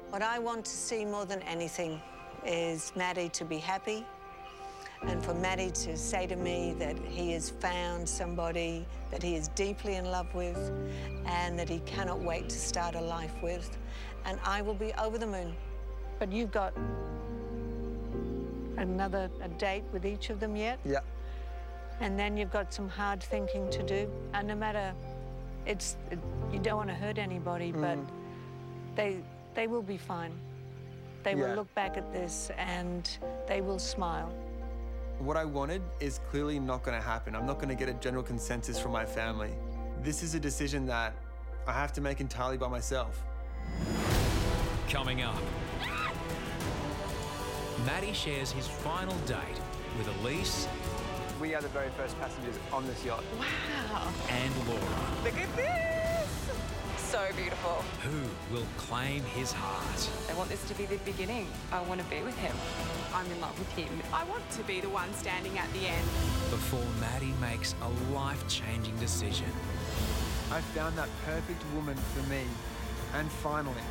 What I want to see more than anything is Mattie to be happy, and for Mattie to say to me that he has found somebody that he is deeply in love with and that he cannot wait to start a life with. And I will be over the moon. But you've got a date with each of them yet? Yeah. And then you've got some hard thinking to do. And no matter, you don't want to hurt anybody, but they will be fine. They will look back at this and they will smile. What I wanted is clearly not going to happen. I'm not going to get a general consensus from my family. This is a decision that I have to make entirely by myself. Coming up, Mattie shares his final date with Elise. We are the very first passengers on this yacht. Wow. And Laura. Look at this. So beautiful. Who will claim his heart? I want this to be the beginning. I want to be with him. I'm in love with him. I want to be the one standing at the end. Before Mattie makes a life-changing decision. I found that perfect woman for me. And finally,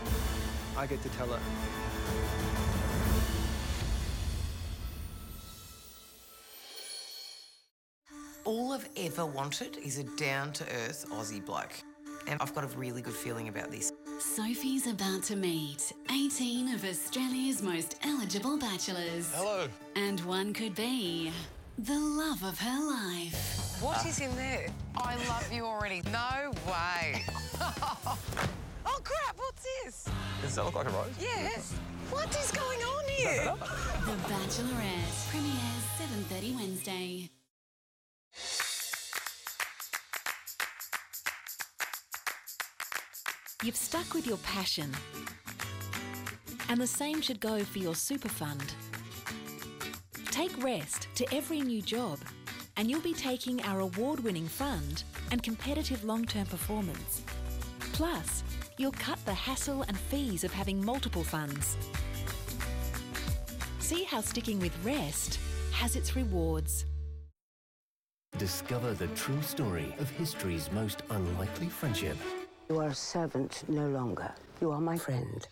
I get to tell her. All I've ever wanted is a down-to-earth Aussie bloke. And I've got a really good feeling about this. Sophie's about to meet 18 of Australia's most eligible bachelors. Hello. And one could be the love of her life. What is in there? I love you already. No way. Oh, crap, what's this? Does that look like a rose? Yes. What is going on here? The Bachelorette premieres 7:30 Wednesday. You've stuck with your passion. And the same should go for your super fund. Take rest to every new job, and you'll be taking our award-winning fund and competitive long-term performance. Plus, you'll cut the hassle and fees of having multiple funds. See how sticking with rest has its rewards. Discover the true story of history's most unlikely friendship. You are a servant no longer. You are my friend.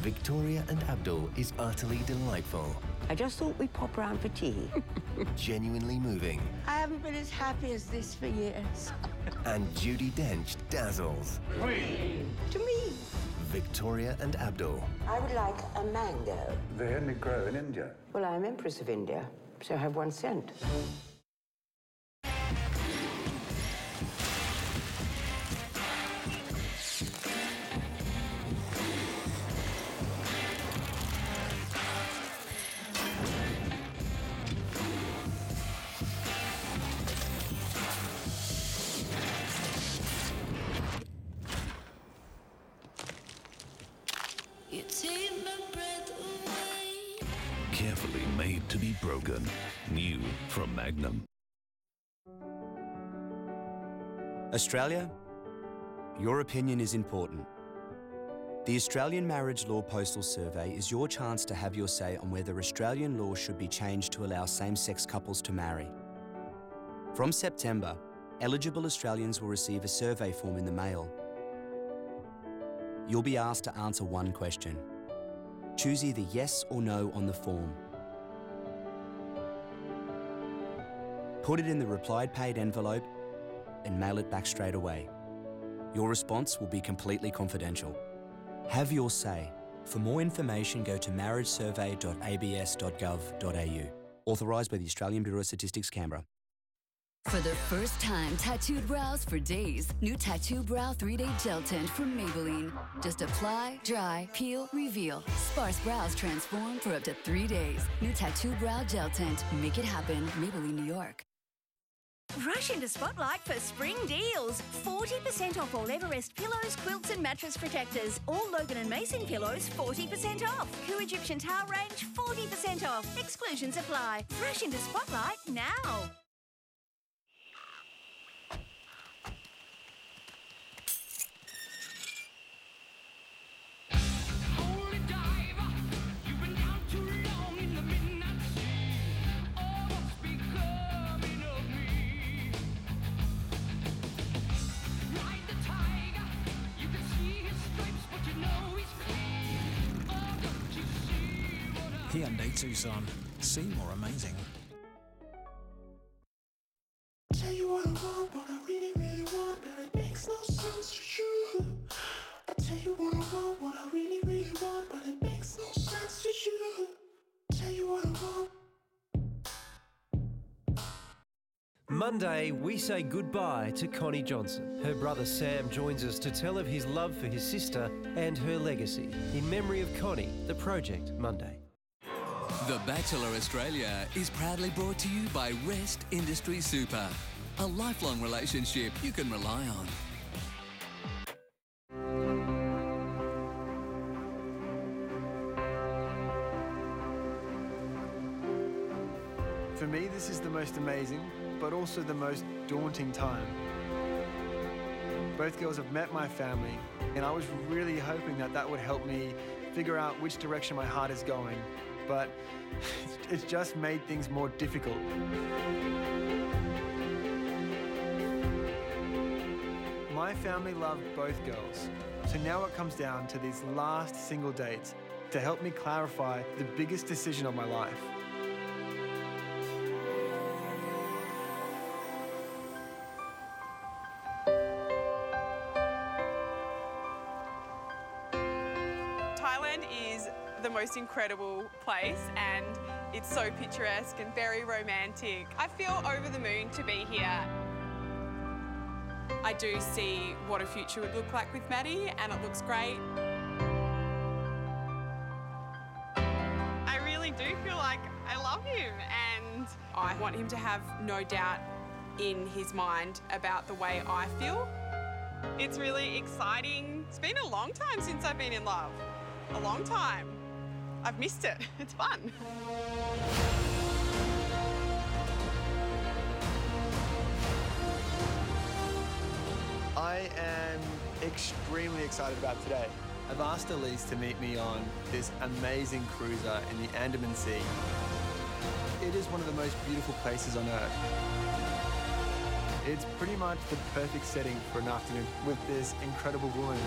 Victoria and Abdul is utterly delightful. I just thought we'd pop round for tea. Genuinely moving. I haven't been as happy as this for years. And Judi Dench dazzles. To me. Victoria and Abdul. I would like a mango. They only grow in India. Well, I'm Empress of India, so I have 1 cent. Carefully made to be broken. New from Magnum. Australia, your opinion is important. The Australian Marriage Law Postal Survey is your chance to have your say on whether Australian law should be changed to allow same-sex couples to marry. From September, eligible Australians will receive a survey form in the mail. You'll be asked to answer one question. Choose either yes or no on the form. Put it in the replied paid envelope and mail it back straight away. Your response will be completely confidential. Have your say. For more information, go to marriagesurvey.abs.gov.au. Authorised by the Australian Bureau of Statistics, Canberra. For the first time, tattooed brows for days. New Tattoo Brow 3-Day Gel Tint from Maybelline. Just apply, dry, peel, reveal. Sparse brows transform for up to 3 days. New Tattoo Brow Gel Tint. Make it happen. Maybelline, New York. Rush into Spotlight for spring deals. 40% off all Everest pillows, quilts and mattress protectors. All Logan and Mason pillows, 40% off. Coup Egyptian towel range, 40% off. Exclusions apply. Rush into Spotlight now. Hyundai Tucson. See more amazing. Tell you what I want, what I really, really want, but it makes no sense to you. I tell you what I want, what I really, really want, but it makes no sense to you. Tell you what I want. Monday, we say goodbye to Connie Johnson. Her brother Sam joins us to tell of his love for his sister and her legacy. In memory of Connie, the project Monday. The Bachelor Australia is proudly brought to you by Rest Industry Super, a lifelong relationship you can rely on. For me, this is the most amazing, but also the most daunting time. Both girls have met my family, and I was really hoping that that would help me figure out which direction my heart is going. But it's just made things more difficult. My family loved both girls, so now it comes down to these last single dates to help me clarify the biggest decision of my life. Thailand is the most incredible place and it's so picturesque and very romantic. I feel over the moon to be here. I do see what a future would look like with Mattie and it looks great. I really do feel like I love him and I want him to have no doubt in his mind about the way I feel. It's really exciting. It's been a long time since I've been in love. A long time. I've missed it. It's fun. I am extremely excited about today. I've asked Elise to meet me on this amazing cruiser in the Andaman Sea. It is one of the most beautiful places on Earth. It's pretty much the perfect setting for an afternoon with this incredible woman.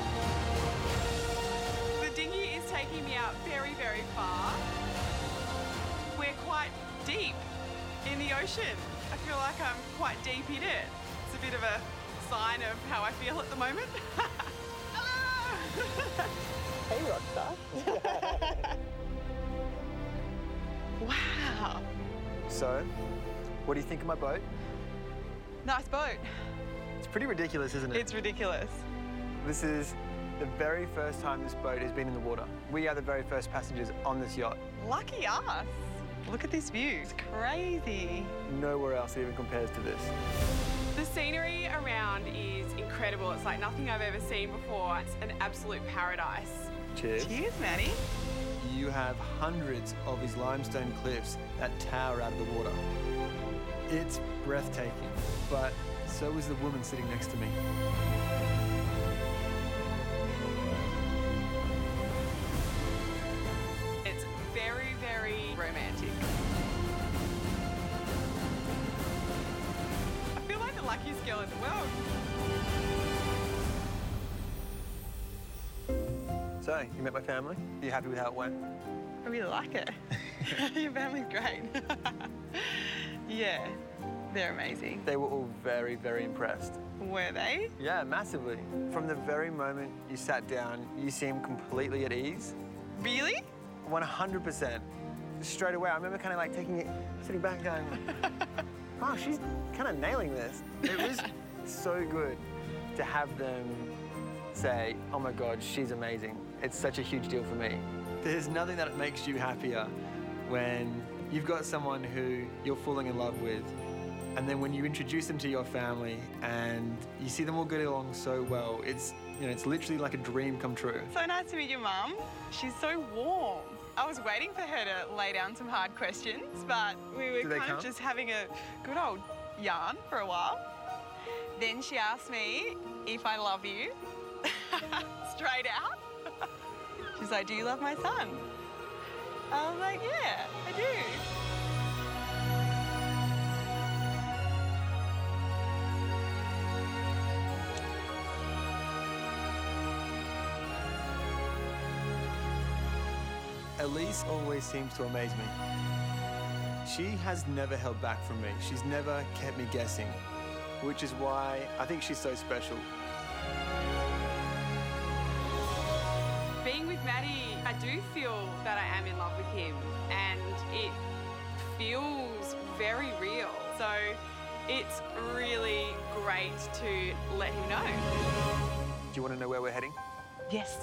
The dinghy is taking me out very, very far. We're quite deep in the ocean. I feel like I'm quite deep in it. It's a bit of a sign of how I feel at the moment. Hello! Hey, Rockstar. Wow. So, what do you think of my boat? Nice boat. It's pretty ridiculous, isn't it? It's ridiculous. This is the very first time this boat has been in the water. We are the very first passengers on this yacht. Lucky us. Look at this view. It's crazy. Nowhere else even compares to this. The scenery around is incredible. It's like nothing I've ever seen before. It's an absolute paradise. Cheers. Cheers, Mattie. You have hundreds of these limestone cliffs that tower out of the water. It's breathtaking, but so is the woman sitting next to me. It's very, very romantic. I feel like the luckiest girl in the world. So, you met my family? Are you happy with how it went? I really like it. Your family's great. Yeah, they're amazing. They were all very, very impressed. Were they? Yeah, massively. From the very moment you sat down, you seemed completely at ease. Really? 100%. Straight away, I remember kind of like sitting back going, oh, she's kind of nailing this. It was so good to have them say, oh my God, she's amazing. It's such a huge deal for me. There's nothing that makes you happier when you've got someone who you're falling in love with, and then when you introduce them to your family and you see them all get along so well, it's literally like a dream come true. So nice to meet your mum. She's so warm. I was waiting for her to lay down some hard questions, but we were kind of just having a good old yarn for a while. Then she asked me if I love you, straight out. She's like, do you love my son? I was like, yeah, I do. Elise always seems to amaze me. She has never held back from me. She's never kept me guessing, which is why I think she's so special. Being with Mattie, I do feel that I am in love with him and it feels very real. So it's really great to let him know. Do you want to know where we're heading? Yes.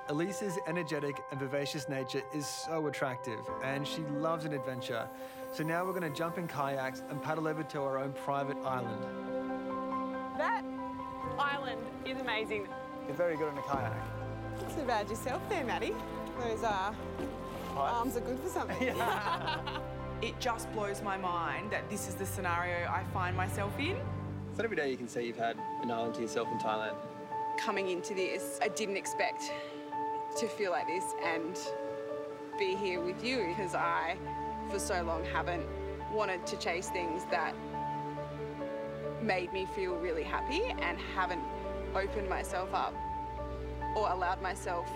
Elise's energetic and vivacious nature is so attractive and she loves an adventure. So now we're going to jump in kayaks and paddle over to our own private island. That island is amazing. You're very good on a kayak. Not so bad yourself there, Mattie. Those arms are good for something. It just blows my mind that this is the scenario I find myself in. It's not every day you can say you've had an island to yourself in Thailand. Coming into this, I didn't expect to feel like this and be here with you because I, for so long, haven't wanted to chase things that made me feel really happy and haven't opened myself up or allowed myself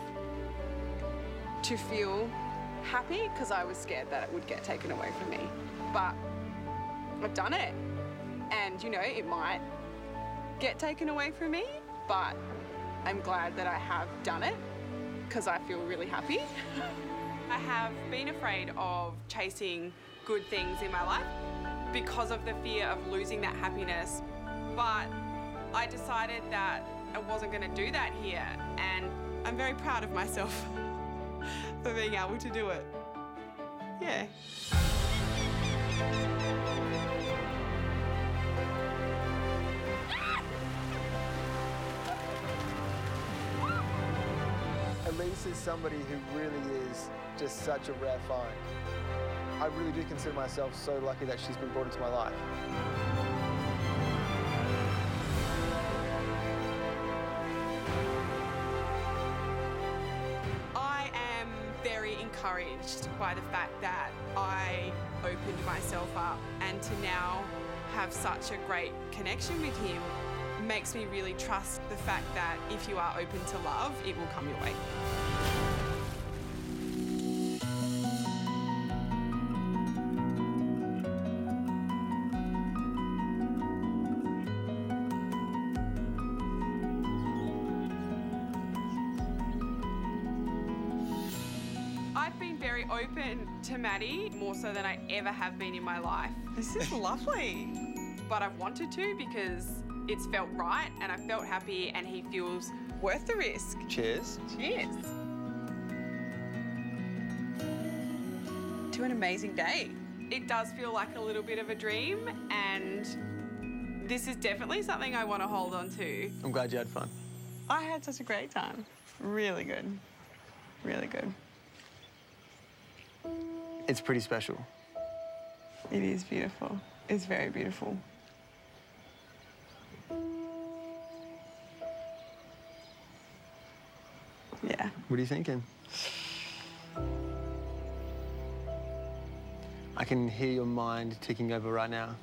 to feel happy because I was scared that it would get taken away from me. But I've done it and, you know, it might get taken away from me, but I'm glad that I have done it because I feel really happy. I have been afraid of chasing good things in my life because of the fear of losing that happiness. But I decided that I wasn't going to do that here, and I'm very proud of myself for being able to do it. Yeah. Elise is somebody who really is just such a rare find. I really do consider myself so lucky that she's been brought into my life. I am very encouraged by the fact that I opened myself up, and to now have such a great connection with him makes me really trust the fact that if you are open to love, it will come your way. I've been very open to Mattie, more so than I ever have been in my life. This is lovely. But I've wanted to because it's felt right and I felt happy and he feels worth the risk. Cheers. Cheers. To an amazing day. It does feel like a little bit of a dream, and this is definitely something I want to hold on to. I'm glad you had fun. I had such a great time. Really good. Really good. It's pretty special. It is beautiful. It's very beautiful. Yeah. What are you thinking? I can hear your mind ticking over right now.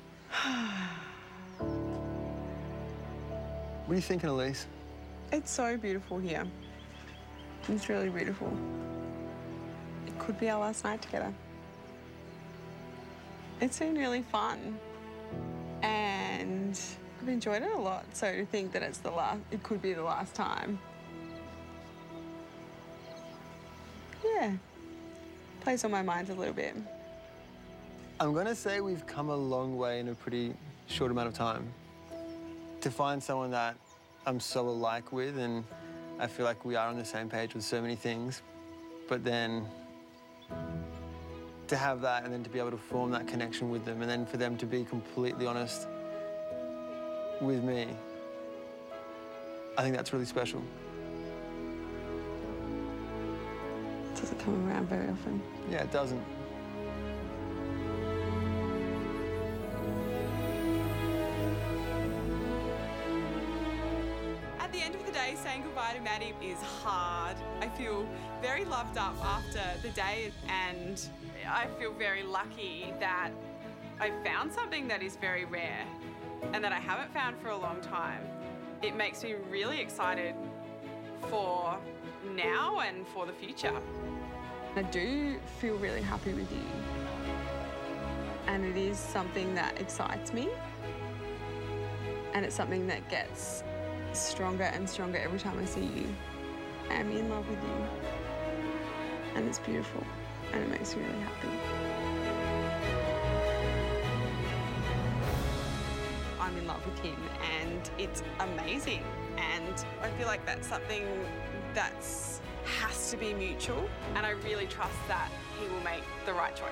What are you thinking, Elise? It's so beautiful here. It's really beautiful. It could be our last night together. It's been really fun, and I've enjoyed it a lot. So to think that it could be the last time. Yeah, plays on my mind a little bit. I'm gonna say we've come a long way in a pretty short amount of time. To find someone that I'm so alike with, and I feel like we are on the same page with so many things, but then to have that and then to be able to form that connection with them and then for them to be completely honest with me, I think that's really special. It doesn't come around very often. Yeah, it doesn't. At the end of the day, saying goodbye to Mattie is hard. I feel very loved up after the day, and I feel very lucky that I found something that is very rare and that I haven't found for a long time. It makes me really excited for now and for the future. I do feel really happy with you, and it is something that excites me, and it's something that gets stronger and stronger every time I see you. I'm in love with you, and it's beautiful, and it makes me really happy. I'm in love with him, and it's amazing, and I feel like that's something that's has to be mutual, and I really trust that he will make the right choice.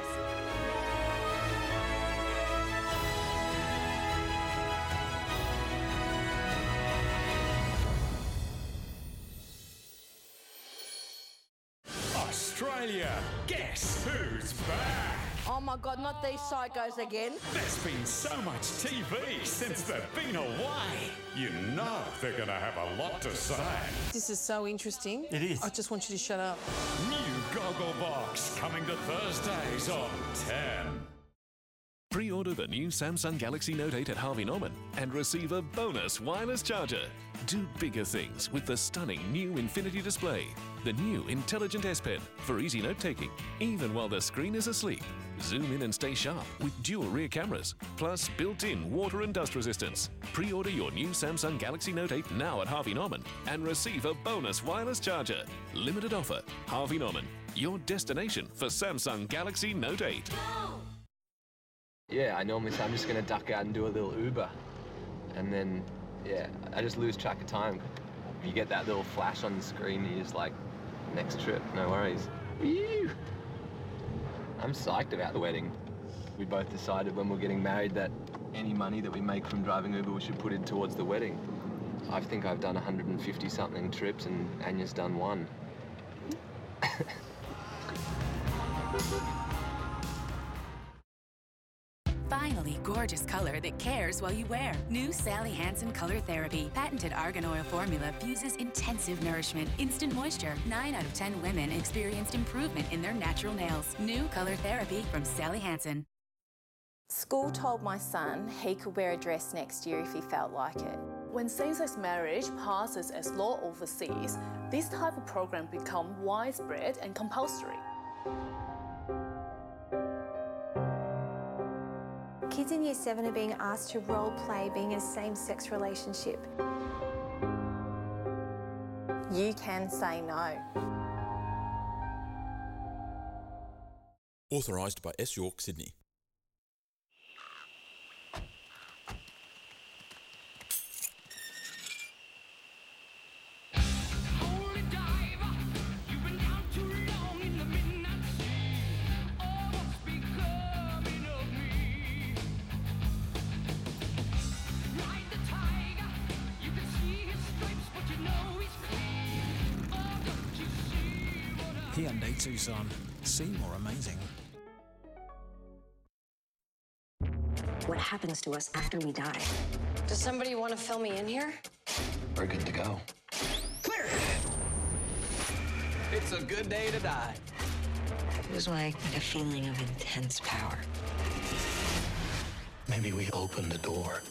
Australia, guess who's back? Oh my God, not these psychos again. There's been so much TV since they've been away. You know they're going to have a lot to say. This is so interesting. It is. I just want you to shut up. New Gogglebox coming to Thursdays on 10. Pre-order the new Samsung Galaxy Note 8 at Harvey Norman and receive a bonus wireless charger. Do bigger things with the stunning new Infinity display. The new intelligent S Pen for easy note-taking, even while the screen is asleep. Zoom in and stay sharp with dual rear cameras, plus built-in water and dust resistance. Pre-order your new Samsung Galaxy Note 8 now at Harvey Norman and receive a bonus wireless charger. Limited offer. Harvey Norman, your destination for Samsung Galaxy Note 8. Yeah, I normally say I'm just going to duck out and do a little Uber. And then, yeah, I just lose track of time. You get that little flash on the screen, you're just like, next trip, no worries. Whew. I'm psyched about the wedding. We both decided when we're getting married that any money that we make from driving Uber we should put in towards the wedding. I think I've done 150-something trips and Anya's done one. Finally, gorgeous color that cares while you wear. New Sally Hansen Color Therapy. Patented argan oil formula fuses intensive nourishment, instant moisture. 9 out of 10 women experienced improvement in their natural nails. New Color Therapy from Sally Hansen. School told my son he could wear a dress next year if he felt like it. When same-sex marriage passes as law overseas, this type of program becomes widespread and compulsory. Kids in Year 7 are being asked to role-play being in a same-sex relationship. You can say no. Authorised by S. York, Sydney. Hyundai Tucson. See more amazing. What happens to us after we die? Does somebody want to fill me in here? We're good to go. Clear! It's a good day to die. It was like a feeling of intense power. Maybe we open the door.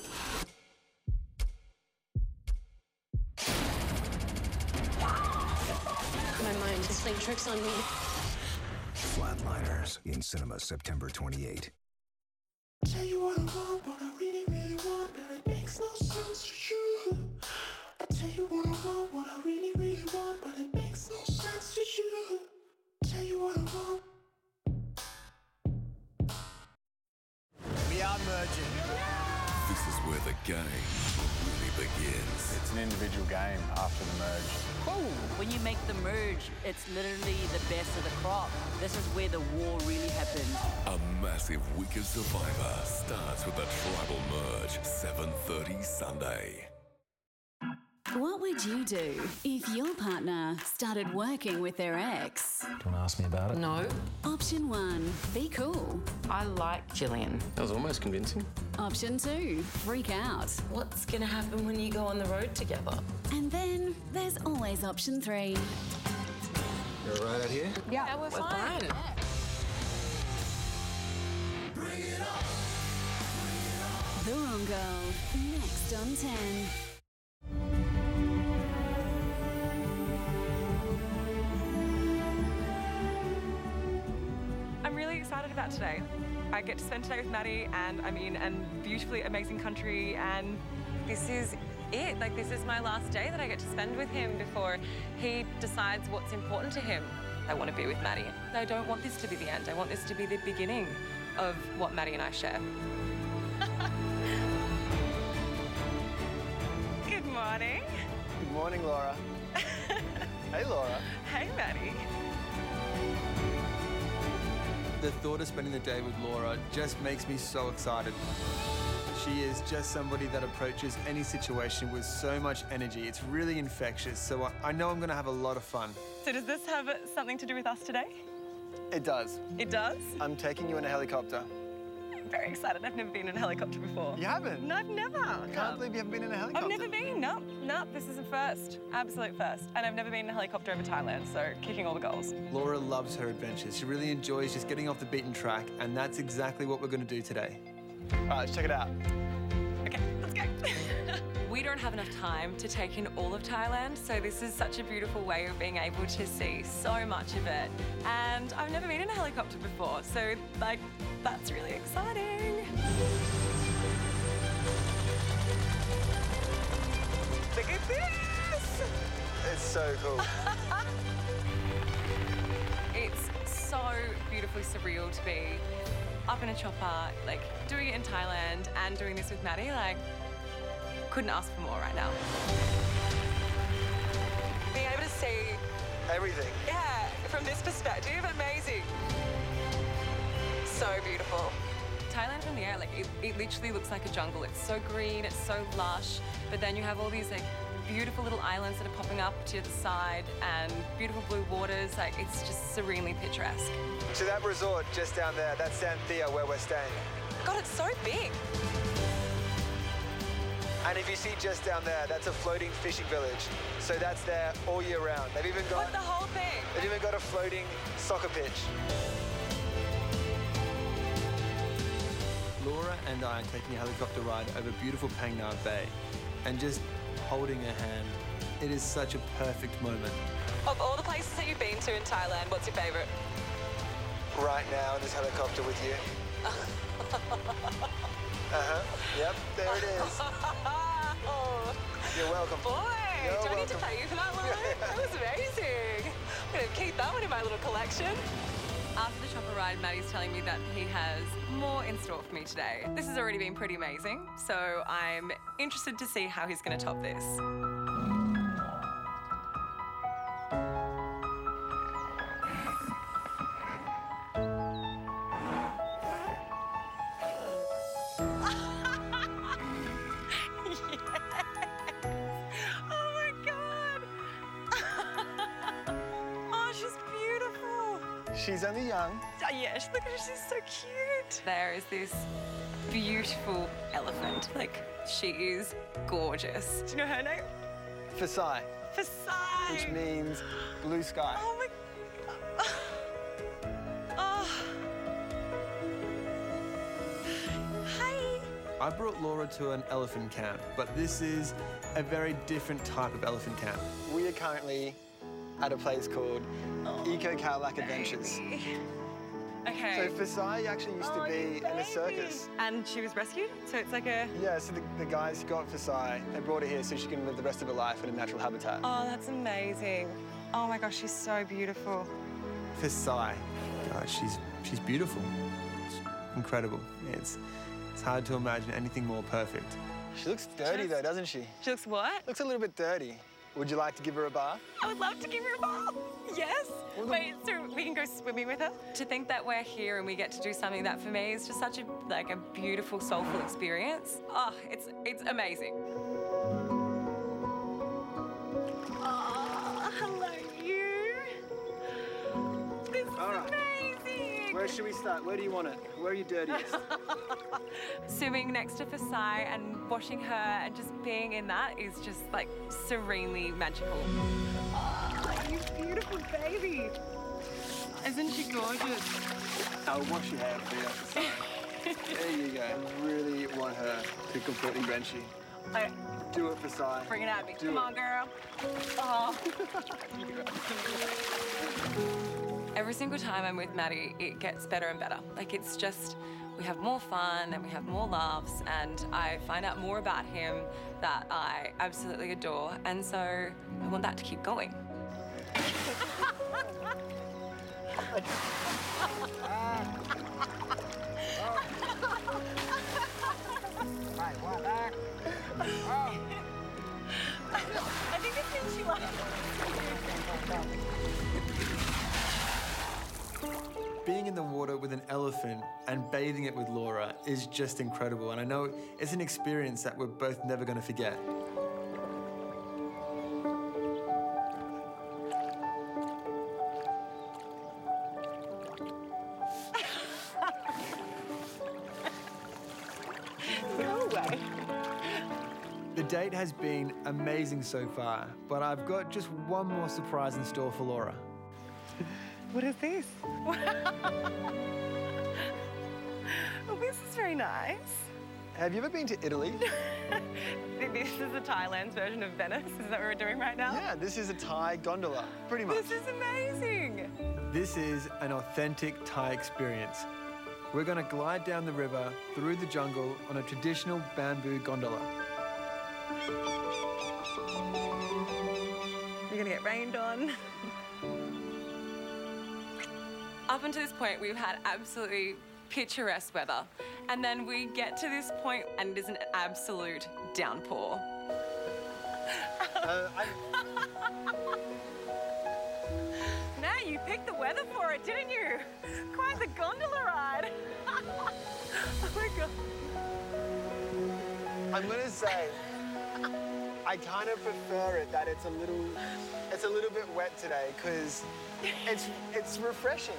My mind is playing tricks on me. Flatliners in cinemas September 28. Tell you what I want, what I really, really want, but it makes no sense to you. I tell you what I want, what I really, really want, but it makes no sense to you. Tell you what I want. We are merging. This is where the game really begins. It's an individual game after the merge. When you make the merge, it's literally the best of the crop. This is where the war really happens. A massive week of Survivor starts with the Tribal Merge, 7:30 Sunday. What would you do if your partner started working with their ex? Do you want to ask me about it? No. Option 1, be cool. I like Gillian. That was almost convincing. Option 2, freak out. What's going to happen when you go on the road together? And then there's always option 3. You're all right out here? Yeah, we're fine. The Wrong Girl, next on 10. I'm really excited about today. I get to spend today with Mattie, and I'm in a beautifully amazing country, and this is it. Like, this is my last day that I get to spend with him before he decides what's important to him. I want to be with Mattie. I don't want this to be the end. I want this to be the beginning of what Mattie and I share. Good morning. Good morning, Laura. Hey, Laura. Hey, Mattie. The thought of spending the day with Laura just makes me so excited. She is just somebody that approaches any situation with so much energy. It's really infectious, so I know I'm going to have a lot of fun. So does this have something to do with us today? It does. It does? I'm taking you in a helicopter. I'm very excited. I've never been in a helicopter before. You haven't? No, I've never. I can't believe you haven't been in a helicopter. I've never been. No, this is a first. Absolute first. And I've never been in a helicopter over Thailand, so kicking all the goals. Laura loves her adventures. She really enjoys just getting off the beaten track, and that's exactly what we're going to do today. All right, let's check it out. Okay, let's go. We don't have enough time to take in all of Thailand, so this is such a beautiful way of being able to see so much of it. And I've never been in a helicopter before, so like, that's really exciting. Look at this! It's so cool. It's so beautifully surreal to be up in a chopper, like doing it in Thailand and doing this with Mattie, like, couldn't ask for more right now. Being able to see everything. Yeah, from this perspective, amazing. So beautiful. Thailand from the air, like it literally looks like a jungle. It's so green, it's so lush, but then you have all these like beautiful little islands that are popping up to the side and beautiful blue waters. Like it's just serenely picturesque. To that resort just down there, that's Santhea where we're staying. God, it's so big. And if you see just down there, that's a floating fishing village. So that's there all year round. They've even got What, the whole thing? They've even got a floating soccer pitch. Laura and I are taking a helicopter ride over beautiful Phang Nga Bay and just holding her hand. It is such a perfect moment. Of all the places that you've been to in Thailand, what's your favourite? Right now in this helicopter with you. Yep, there it is. Oh. You're welcome. Boy, You're do I need to welcome. pay you for that one? That was amazing. I'm going to keep that one in my little collection. After the chopper ride, Mattie's telling me that he has more in store for me today. This has already been pretty amazing, so I'm interested to see how he's going to top this. She's only young. Yeah, look at her, she's so cute. There is this beautiful elephant. Like, she is gorgeous. Do you know her name? Fasai. Fasai! Which means blue sky. Oh my God. Oh. Hi. I brought Laura to an elephant camp, but this is a very different type of elephant camp. We are currently at a place called Eco Cadillac Adventures. Okay. So Fasai actually used to be in a circus. And she was rescued? So it's like a... Yeah, so the guys got Fasai, they brought her here so she can live the rest of her life in a natural habitat. Oh, that's amazing. Oh my gosh, she's so beautiful. Fasai, God, she's beautiful. It's incredible. It's hard to imagine anything more perfect. She looks dirty though, doesn't she? She looks what? Looks a little bit dirty. Would you like to give her a bath? I would love to give her a bath. Yes. Wait, so we can go swimming with her? To think that we're here and we get to do something that for me is just such a beautiful, soulful experience. Oh, it's amazing. Oh, hello, you. This is amazing. Where should we start? Where do you want it? Where are you dirtiest? Swimming next to Fasai and washing her and just being in that is just like serenely magical. Oh, you beautiful baby. Isn't she gorgeous? I'll wash your hair for you, Fasai. There you go. I really want her to completely drench you. Okay. Do it, Fasai. Bring it at me. Do Come it. on, girl. Oh. Every single time I'm with Mattie, it gets better and better. Like, it's just, we have more fun and we have more laughs, and I find out more about him that I absolutely adore. And so I want that to keep going. I think this means she likes Being in the water with an elephant and bathing it with Laura is just incredible. And I know it's an experience that we're both never going to forget. No way. The date has been amazing so far, but I've got just one more surprise in store for Laura. What is this? Well, this is very nice. Have you ever been to Italy? This is the Thailand's version of Venice. Is that what we're doing right now? Yeah, this is a Thai gondola, pretty much. This is amazing. This is an authentic Thai experience. We're going to glide down the river through the jungle on a traditional bamboo gondola. You're going to get rained on. Up until this point, we've had absolutely picturesque weather. And then we get to this point and it is an absolute downpour. Now you picked the weather for it, didn't you? Quite the gondola ride. Oh my God. I'm going to say, I kind of prefer it that it's a little bit wet today because it's refreshing.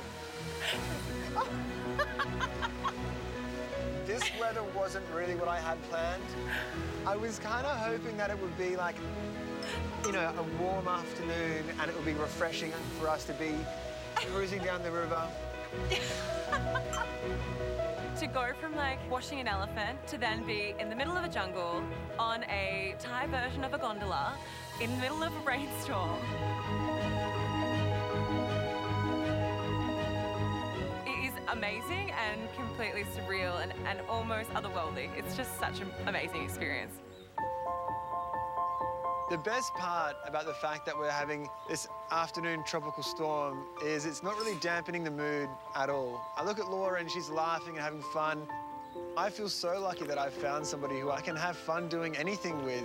This weather wasn't really what I had planned. I was kind of hoping that it would be like, you know, a warm afternoon and it would be refreshing for us to be cruising down the river. To go from like washing an elephant to then be in the middle of a jungle on a Thai version of a gondola in the middle of a rainstorm. It is amazing and completely surreal and almost otherworldly. It's just such an amazing experience. The best part about the fact that we're having this afternoon tropical storm is it's not really dampening the mood at all. I look at Laura and she's laughing and having fun. I feel so lucky that I've found somebody who I can have fun doing anything with.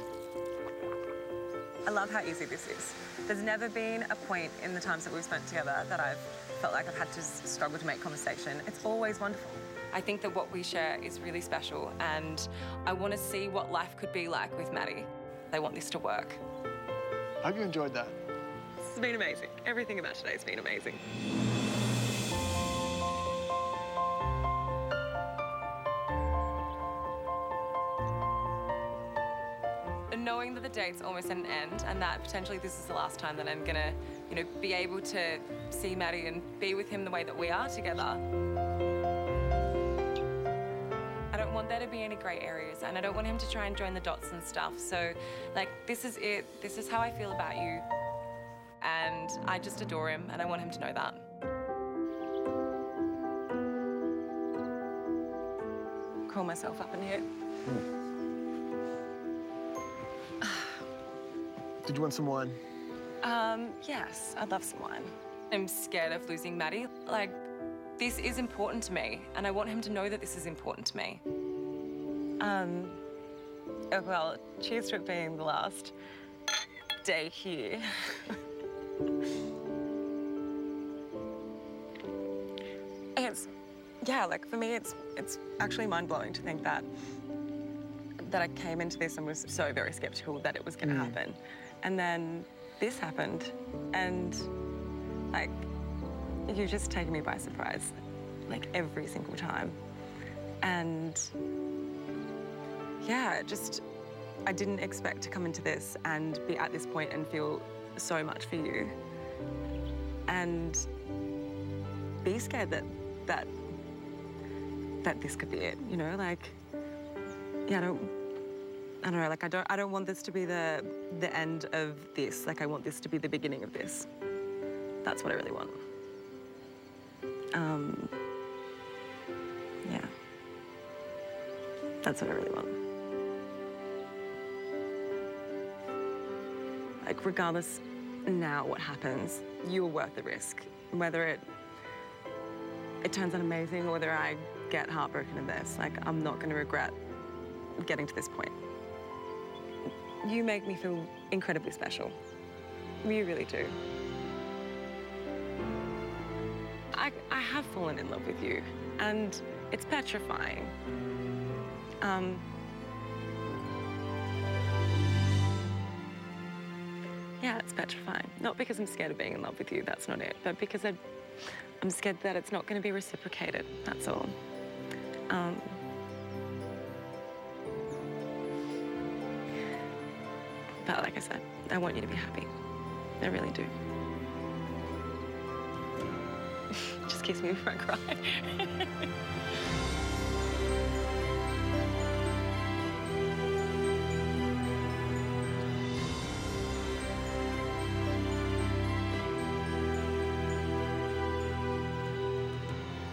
I love how easy this is. There's never been a point in the times that we've spent together that I've felt like I've had to struggle to make conversation. It's always wonderful. I think that what we share is really special and I want to see what life could be like with Mattie. I want this to work. I hope you enjoyed that. It's been amazing. Everything about today has been amazing. Knowing that the date's almost at an end and that potentially this is the last time that I'm gonna, you know, be able to see Mattie and be with him the way that we are together. I don't want there to be any grey areas and I don't want him to try and join the dots and stuff. So, like, this is it. This is how I feel about you. And I just adore him and I want him to know that. Call myself up in here. Did you want some wine? Yes, I'd love some wine. I'm scared of losing Mattie. Like, this is important to me, and I want him to know that this is important to me. Well, cheers to it being the last day here. Yeah, like for me, it's actually mind-blowing to think that I came into this and was so very skeptical that it was going to happen. And then this happened, and like, you've just taken me by surprise, like every single time. And yeah, I didn't expect to come into this and be at this point and feel so much for you. And be scared that this could be it, you know, like, yeah, I don't know, like, I don't want this to be the end of this. Like, I want this to be the beginning of this. That's what I really want. Yeah. That's what I really want. Like, regardless now what happens, you're worth the risk. Whether it turns out amazing or whether I get heartbroken in this, like, I'm not going to regret getting to this point. You make me feel incredibly special. You really do. I have fallen in love with you, and it's petrifying. Yeah, it's petrifying. Not because I'm scared of being in love with you, that's not it, but because I'm scared that it's not going to be reciprocated, that's all. But like I said, I want you to be happy. I really do. Just kiss me before I cry.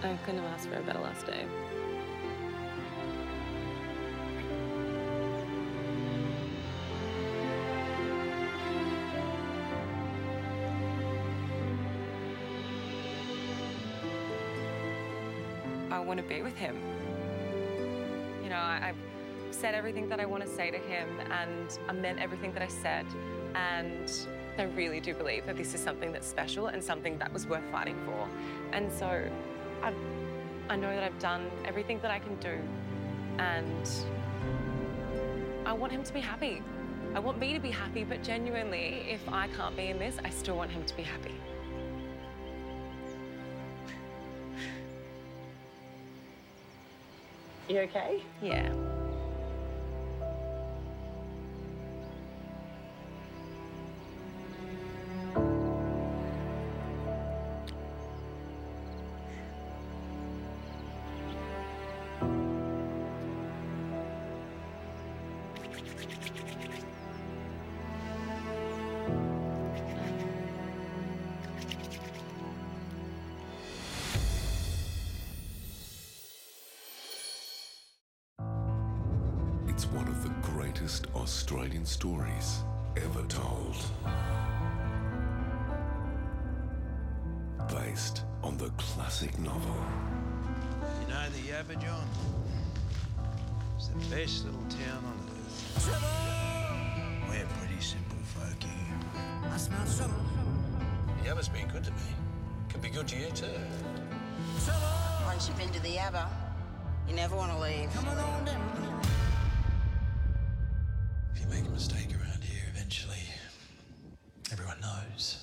I couldn't have asked for a better last day. I want to be with him. You know, I've said everything that I want to say to him, and I meant everything that I said. And I really do believe that this is something that's special and something that was worth fighting for. And so I know that I've done everything that I can do, and I want him to be happy. I want me to be happy, but genuinely, if I can't be in this, I still want him to be happy. You okay? Yeah. It's one of the greatest Australian stories ever told. Based on the classic novel. You know the Yabba, John? It's the best little town on earth. We're pretty simple folk here. I smell trouble. Yabba's been good to me. Could be good to you too. Once you've been to the Yabba, you never want to leave. Come on down. If you make a mistake around here, eventually everyone knows.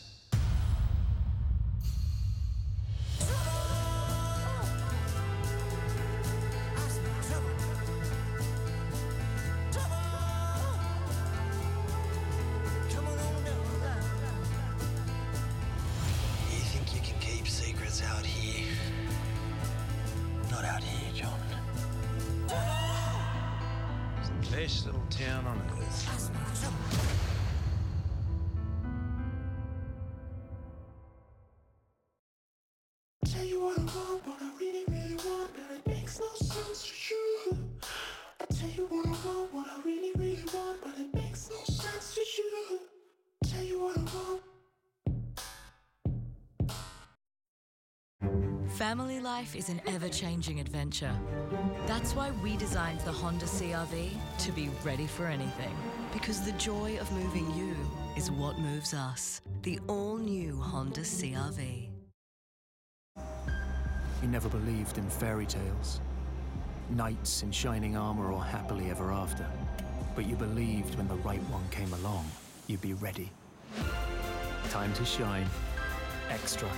You think you can keep secrets out here? Not out here, John. It's the best little town on earth. Tell you what I want, what I really, really want, but it makes no sense to you. I tell you what I want, what I really, really want, but it makes no sense to you. Tell you what I want. Family life is an ever-changing adventure. That's why we designed the Honda CR-V to be ready for anything. Because the joy of moving you is what moves us. The all-new Honda CR-V. You never believed in fairy tales, knights in shining armor or happily ever after. But you believed when the right one came along, you'd be ready. Time to shine. Extra.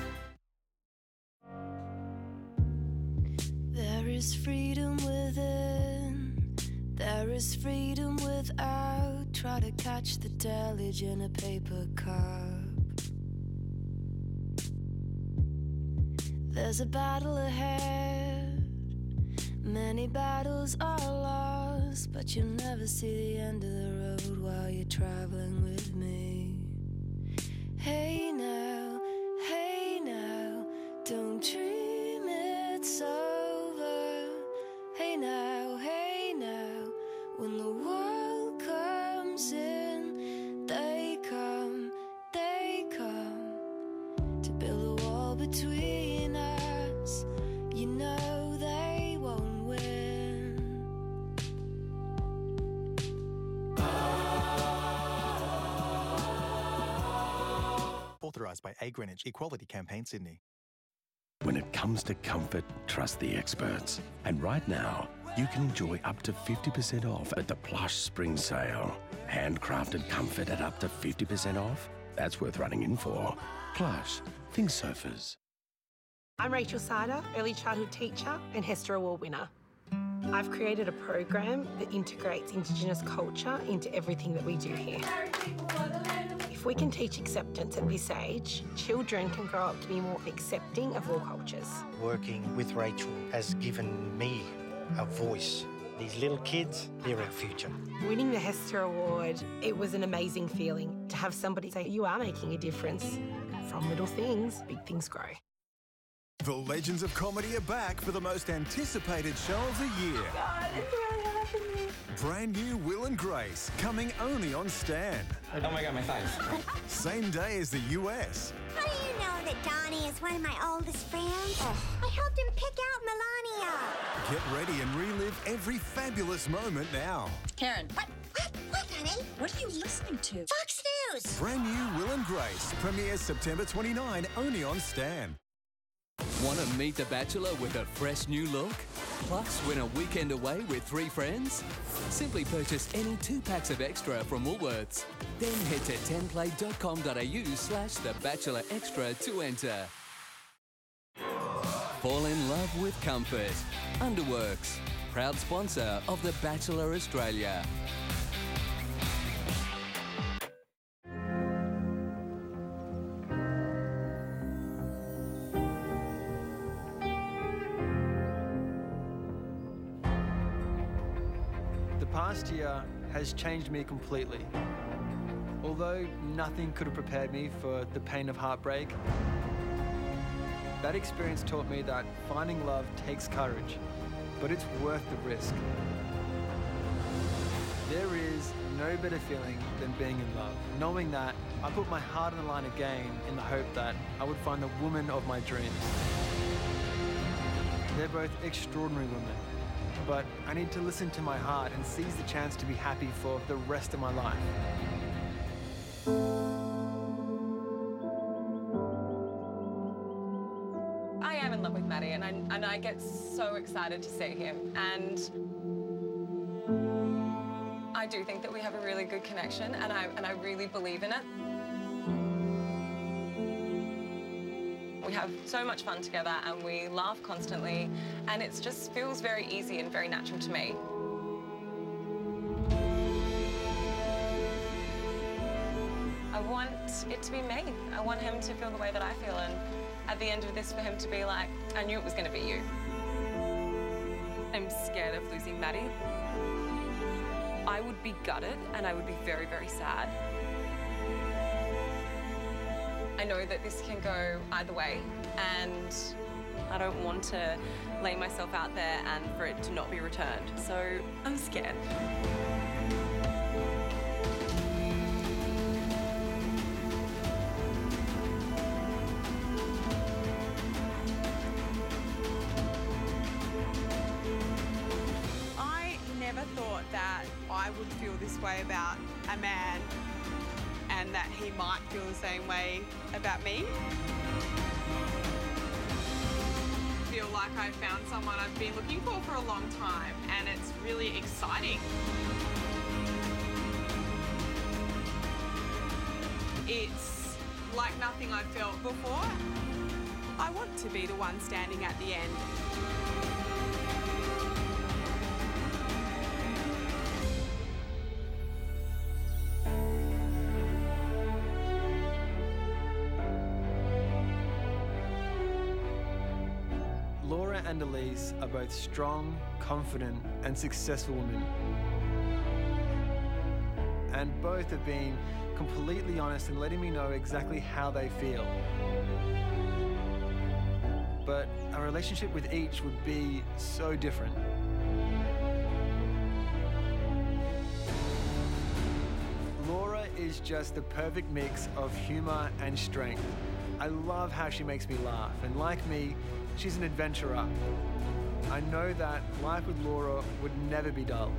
There is freedom within, there is freedom without. Try to catch the deluge in a paper cup. There's a battle ahead, many battles are lost, but you'll never see the end of the road while you're traveling with me. Hey now, don't dream it's over. Hey now, when the world comes in, they come to build a wall between us. You know they won't win. Authorised by A Greenwich Equality Campaign Sydney. When it comes to comfort, trust the experts. And right now, you can enjoy up to 50% off at the Plush Spring Sale. Handcrafted comfort at up to 50% off? That's worth running in for. Plush, think sofas. I'm Rachel Sider, early childhood teacher and Hester Award winner. I've created a program that integrates Indigenous culture into everything that we do here. If we can teach acceptance at this age, children can grow up to be more accepting of all cultures. Working with Rachel has given me a voice. These little kids, they're our future. Winning the Hester Award, it was an amazing feeling to have somebody say, you are making a difference. From little things, big things grow. The legends of comedy are back for the most anticipated show of the year. God, it's really happening. Brand new Will and Grace, coming only on Stan. Oh my God, my thighs. Same day as the US. How do you know that Donnie is one of my oldest friends? I helped him pick out Melania. Get ready and relive every fabulous moment now. Karen. What, honey? What are you listening to? Fox News. Brand new Will and Grace premieres September 29, only on Stan. Want to meet the Bachelor with a fresh new look? Plus, win a weekend away with 3 friends? Simply purchase any 2 packs of extra from Woolworths. Then head to 10play.com.au/The Bachelor Extra to enter. Fall in love with comfort. Underworks, proud sponsor of The Bachelor Australia. The past year has changed me completely. Although nothing could have prepared me for the pain of heartbreak, that experience taught me that finding love takes courage, but it's worth the risk. There is no better feeling than being in love, knowing that I put my heart on the line again in the hope that I would find the woman of my dreams. They're both extraordinary women, but I need to listen to my heart and seize the chance to be happy for the rest of my life. I am in love with Mattie, and I get so excited to see him. And I do think that we have a really good connection, and I really believe in it. We have so much fun together, and we laugh constantly, and it just feels very easy and very natural to me. I want it to be me. I want him to feel the way that I feel, and at the end of this, for him to be like, I knew it was going to be you. I'm scared of losing Mattie. I would be gutted, and I would be very, very sad. I know that this can go either way, and I don't want to lay myself out there and for it to not be returned. So I'm scared. I never thought that I would feel this way about a man and that he might feel the same way about me. I feel like I found someone I've been looking for a long time, and it's really exciting. It's like nothing I've felt before. I want to be the one standing at the end. Laura and Elise are both strong, confident, and successful women. And both have been completely honest in letting me know exactly how they feel. But a relationship with each would be so different. Laura is just the perfect mix of humor and strength. I love how she makes me laugh, and like me, she's an adventurer. I know that life with Laura would never be dull.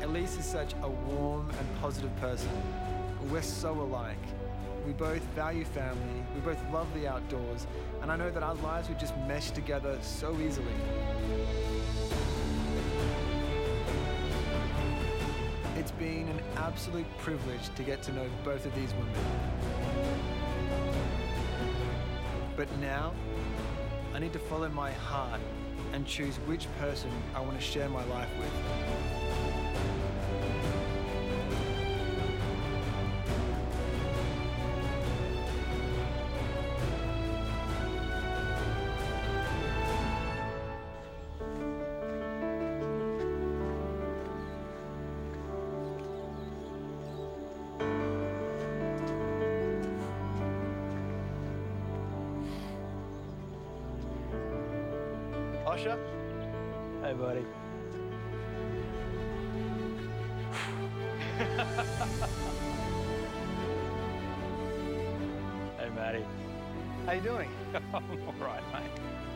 Elise is such a warm and positive person. We're so alike. We both value family, we both love the outdoors, and I know that our lives would just mesh together so easily. It's been an absolute privilege to get to know both of these women. But now, I need to follow my heart and choose which person I want to share my life with. Sasha. Hey, buddy. Hey, Mattie. How you doing? I'm all right, mate.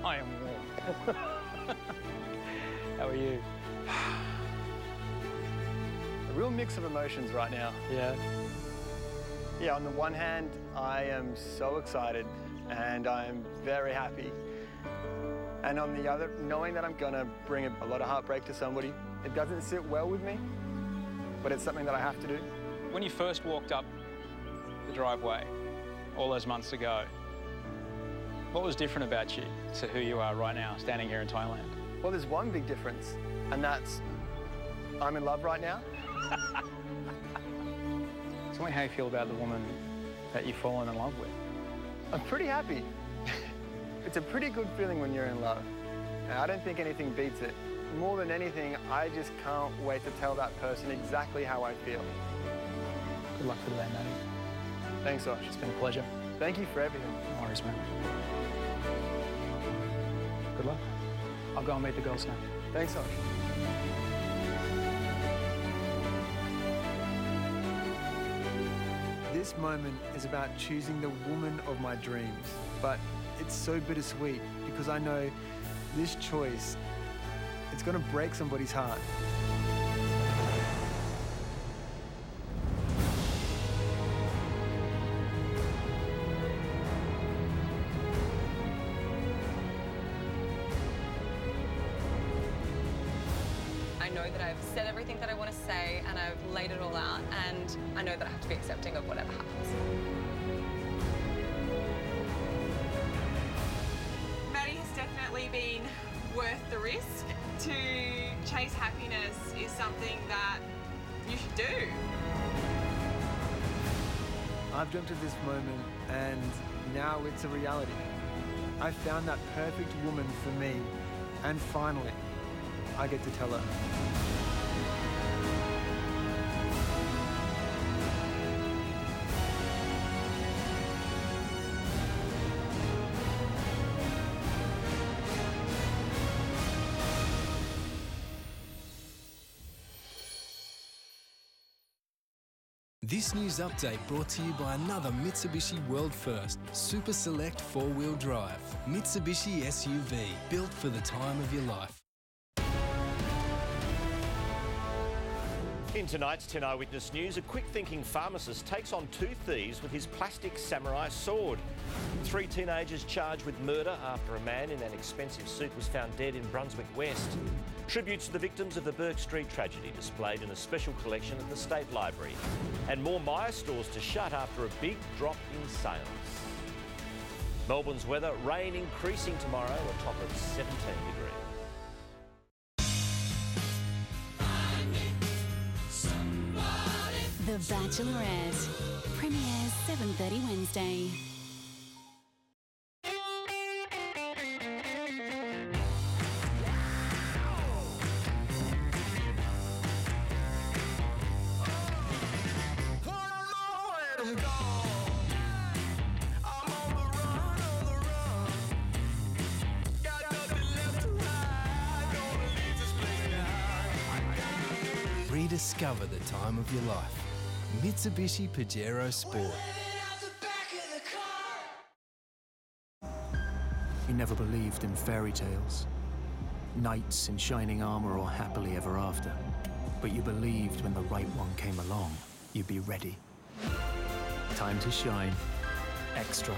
I am warm. How are you? A real mix of emotions right now. Yeah? Yeah, on the one hand, I am so excited and I'm very happy. And on the other, knowing that I'm gonna bring a lot of heartbreak to somebody, it doesn't sit well with me, but it's something that I have to do. When you first walked up the driveway all those months ago, what was different about you to who you are right now, standing here in Thailand? Well, there's one big difference, and that's I'm in love right now. Tell me how you feel about the woman that you've fallen in love with. I'm pretty happy. It's a pretty good feeling when you're in love. And I don't think anything beats it. More than anything, I just can't wait to tell that person exactly how I feel. Good luck for today, Mattie. Thanks, Josh. It's been a pleasure. Thank you for everything. No worries, man. Good luck. I'll go and meet the girls now. Thanks, Josh. This moment is about choosing the woman of my dreams, but it's so bittersweet because I know this choice, it's gonna break somebody's heart. I know that I've said everything that I want to say and I've laid it all out, and I know that I have to be accepting of whatever happens. Mattie has definitely been worth the risk. To chase happiness is something that you should do. I've dreamt of this moment and now it's a reality. I found that perfect woman for me, and finally, I get to tell her. This news update brought to you by another Mitsubishi World First Super Select 4-wheel drive. Mitsubishi SUV, built for the time of your life. In tonight's 10 Eyewitness News, a quick-thinking pharmacist takes on 2 thieves with his plastic samurai sword. 3 teenagers charged with murder after a man in an expensive suit was found dead in Brunswick West. Tributes to the victims of the Burke Street tragedy displayed in a special collection at the State Library. And more Myer stores to shut after a big drop in sales. Melbourne's weather, rain increasing tomorrow, a top of 17 degrees. The Bachelorette premieres 7:30 Wednesday. Rediscover the time of your life. Mitsubishi Pajero Sport. You never believed in fairy tales, knights in shining armor or happily ever after. But you believed when the right one came along, you'd be ready. Time to shine. Extra.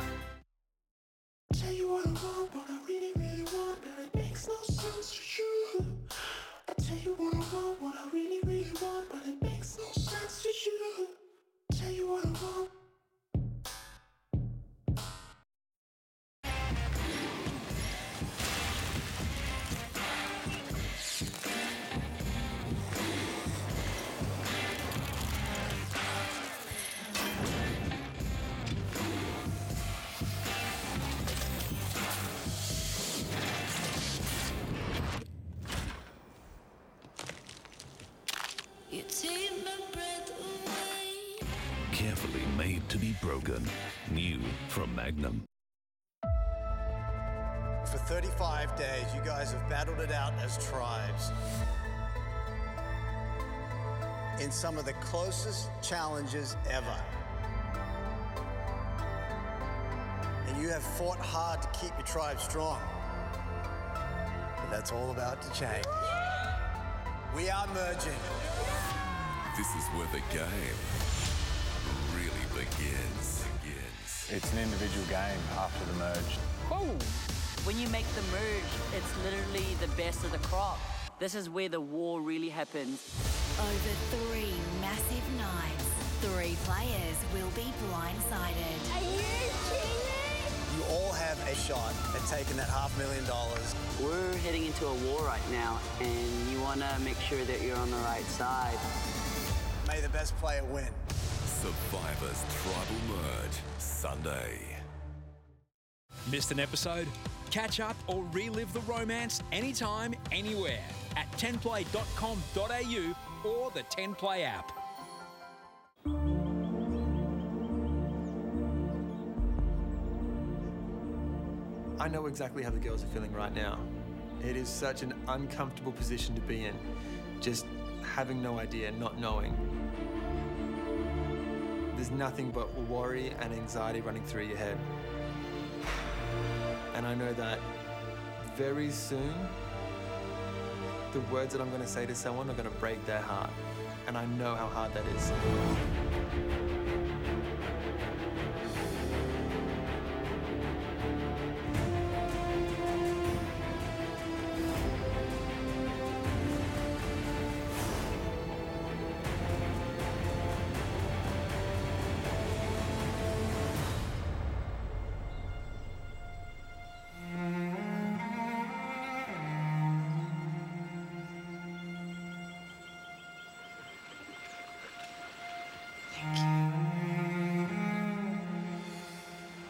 Tell you what I want, what I really, really want, but it makes no sense to you. I tell you what I want, what I really, really want, but it makes no sense to you. Tell you what I want. Carefully made to be broken. New from Magnum. For 35 days, you guys have battled it out as tribes in some of the closest challenges ever. And you have fought hard to keep your tribe strong. But that's all about to change. We are merging. This is where the game really begins. It's an individual game after the merge. Whoa! When you make the merge, it's literally the best of the crop. This is where the war really happens. Over 3 massive nights, 3 players will be blindsided. Are you kidding? You all have a shot at taking that $500,000. We're heading into a war right now, and you want to make sure that you're on the right side. May the best player win. Survivor's Tribal Merge, Sunday. Missed an episode? Catch up or relive the romance anytime, anywhere at 10play.com.au or the 10play app. I know exactly how the girls are feeling right now. It is such an uncomfortable position to be in, just having no idea, not knowing. There's nothing but worry and anxiety running through your head. And I know that very soon, the words that I'm going to say to someone are going to break their heart. And I know how hard that is.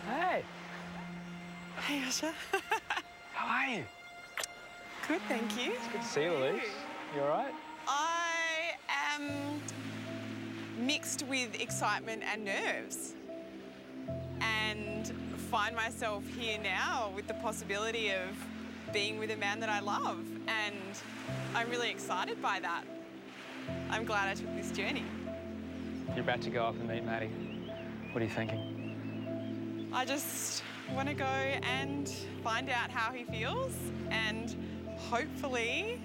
Hey. Hey, Asha. How are you? Good, thank you. It's good to see you, Elise. You all right? I am mixed with excitement and nerves, and find myself here now with the possibility of being with a man that I love, and I'm really excited by that. I'm glad I took this journey. You're about to go up and meet Mattie. What are you thinking? I just want to go and find out how he feels and hopefully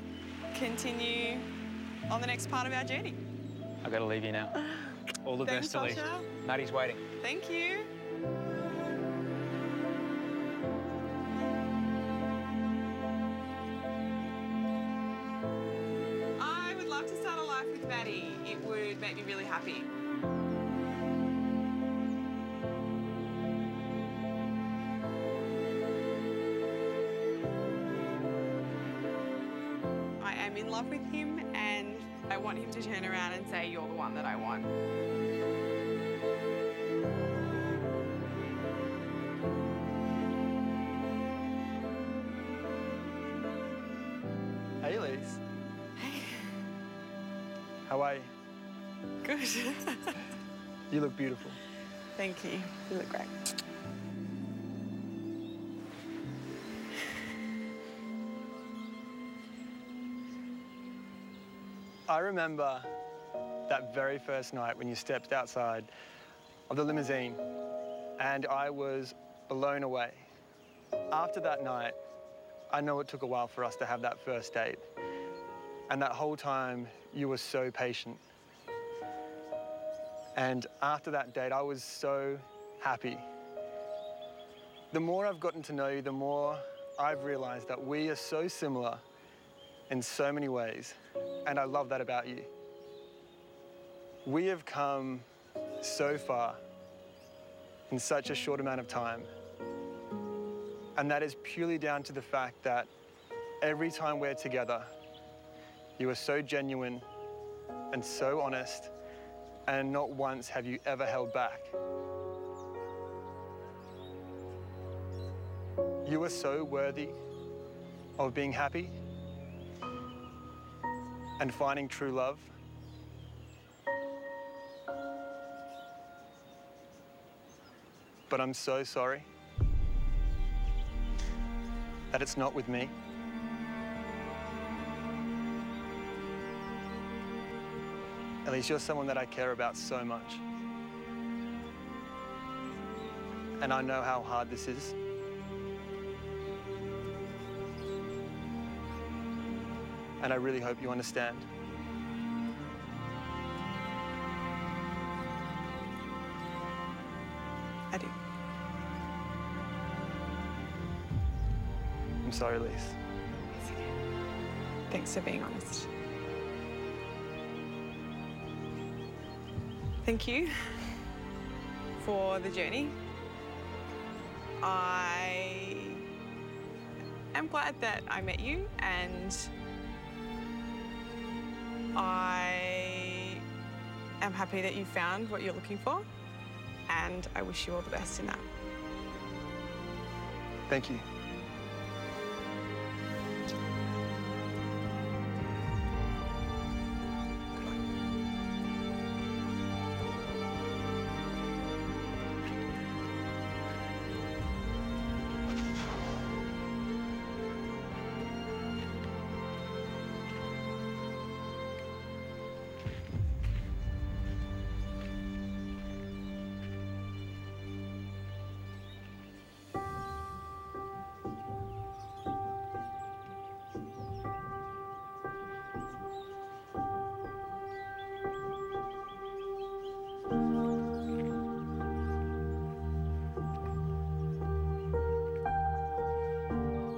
continue on the next part of our journey. I've got to leave you now. All the Thanks, best, Elise. Sasha. Mattie's waiting. Thank you. I would love to start a life with Mattie. It would make me really happy. I am in love with him, and I want him to turn around and say, "You're the one that I want." Hey, Elise. How are you? Good. You look beautiful. Thank you. You look great. I remember that very first night when you stepped outside of the limousine, and I was blown away. After that night, I know it took a while for us to have that first date, and that whole time you were so patient. And after that date, I was so happy. The more I've gotten to know you, the more I've realized that we are so similar in so many ways, and I love that about you. We have come so far in such a short amount of time, and that is purely down to the fact that every time we're together, you are so genuine and so honest, and not once have you ever held back. You are so worthy of being happy and finding true love. But I'm so sorry that it's not with me. Elise, you're someone that I care about so much. And I know how hard this is. And I really hope you understand. I do. I'm sorry, Elise. It's okay. Thanks for being honest. Thank you for the journey. I am glad that I met you, and I am happy that you found what you're looking for, and I wish you all the best in that. Thank you.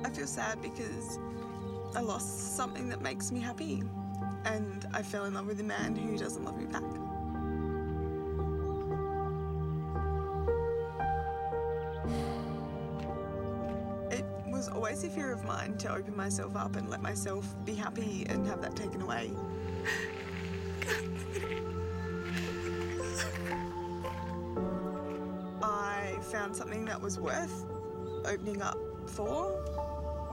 I feel sad because I lost something that makes me happy, and I fell in love with a man who doesn't love me back. It was always a fear of mine to open myself up and let myself be happy and have that taken away. I found something that was worth opening up for,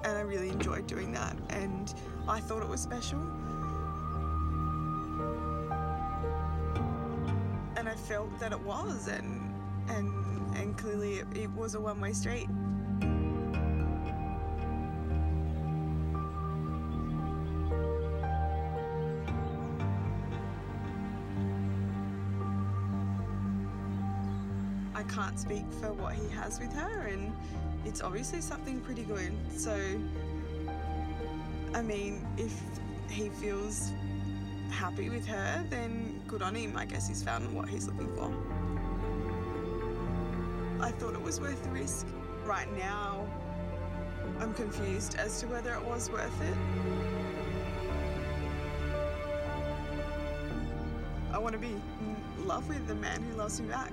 and I really enjoyed doing that, and I thought it was special. And I felt that it was, and clearly it was a one-way street. I can't speak for what he has with her, and it's obviously something pretty good. So, I mean, if he feels happy with her, then good on him. I guess he's found what he's looking for. I thought it was worth the risk. Right now, I'm confused as to whether it was worth it. I want to be in love with the man who loves me back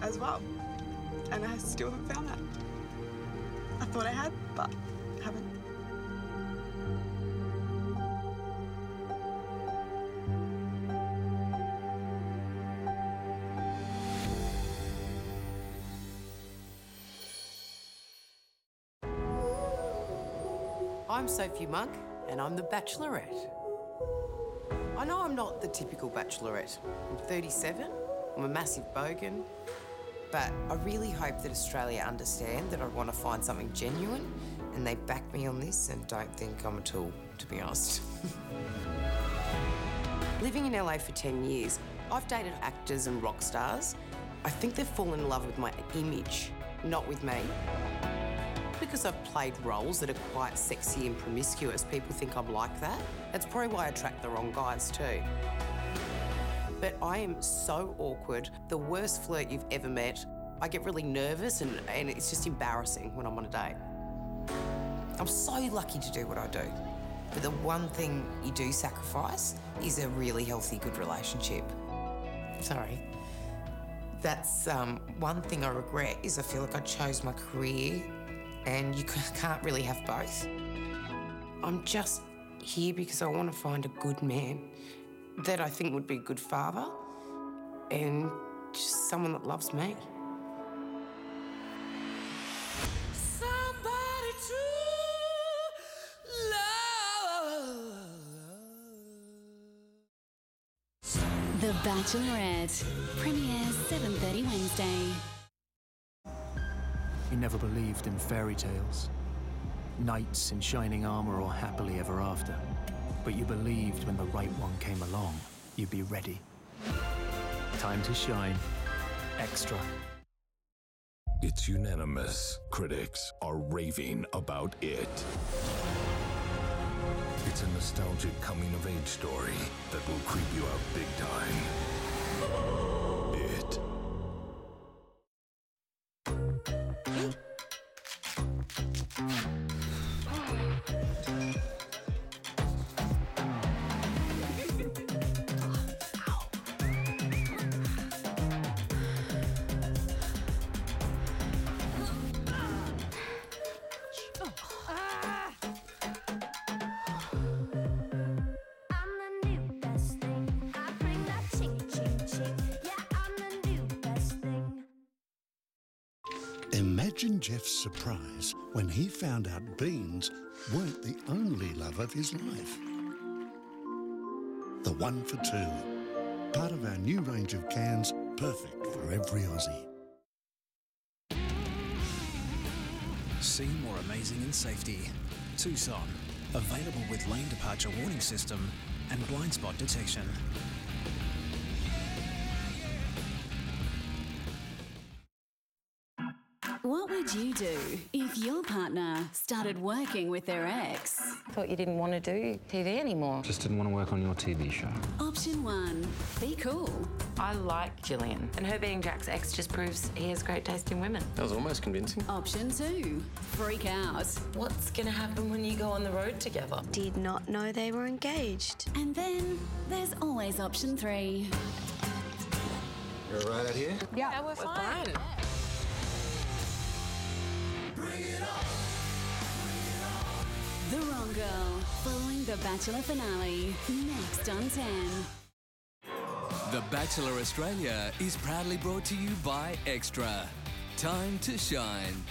as well. And I still haven't found that. I thought I had, but haven't. I'm Sophie Monk, and I'm the Bachelorette. I know I'm not the typical Bachelorette. I'm 37, I'm a massive bogan, but I really hope that Australia understand that I want to find something genuine, and they back me on this and don't think I'm a tool, to be honest. Living in LA for 10 years, I've dated actors and rock stars. I think they've fallen in love with my image, not with me. Because I've played roles that are quite sexy and promiscuous, people think I'm like that. That's probably why I attract the wrong guys too. But I am so awkward, the worst flirt you've ever met. I get really nervous and it's just embarrassing when I'm on a date. I'm so lucky to do what I do. But the one thing you do sacrifice is a really healthy, good relationship. Sorry. That's one thing I regret is I feel like I chose my career and you can't really have both. I'm just here because I want to find a good man that I think would be a good father and just someone that loves me. Somebody to love. The Bachelorette premieres 7:30 Wednesday. He never believed in fairy tales, Knights in shining armor or happily ever after. But you believed when the right one came along, you'd be ready. Time to shine. Extra. It's unanimous. Critics are raving about it. It's a nostalgic coming-of-age story that will creep you out big time. It. Imagine Jeff's surprise when he found out beans weren't the only love of his life. The one for two. Part of our new range of cans, perfect for every Aussie. See more amazing in safety. Tucson. Available with lane departure warning system and blind spot detection. What would you do if your partner started working with their ex? Thought you didn't want to do TV anymore. Just didn't want to work on your TV show. Option 1, be cool. I like Gillian, and her being Jack's ex just proves he has great taste in women. That was almost convincing. Option 2, freak out. What's going to happen when you go on the road together? Did not know they were engaged. And then there's always option 3. You're right out here? Yeah, we're fine. The Wrong Girl, following the Bachelor finale, next on 10. The Bachelor Australia is proudly brought to you by Extra. Time to shine.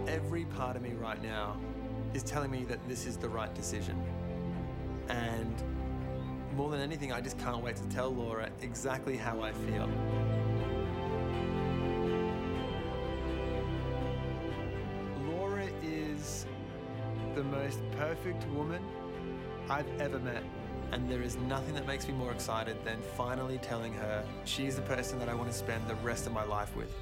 Every part of me right now is telling me that this is the right decision. And more than anything, I just can't wait to tell Laura exactly how I feel. Laura is the most perfect woman I've ever met. And there is nothing that makes me more excited than finally telling her she's the person that I want to spend the rest of my life with.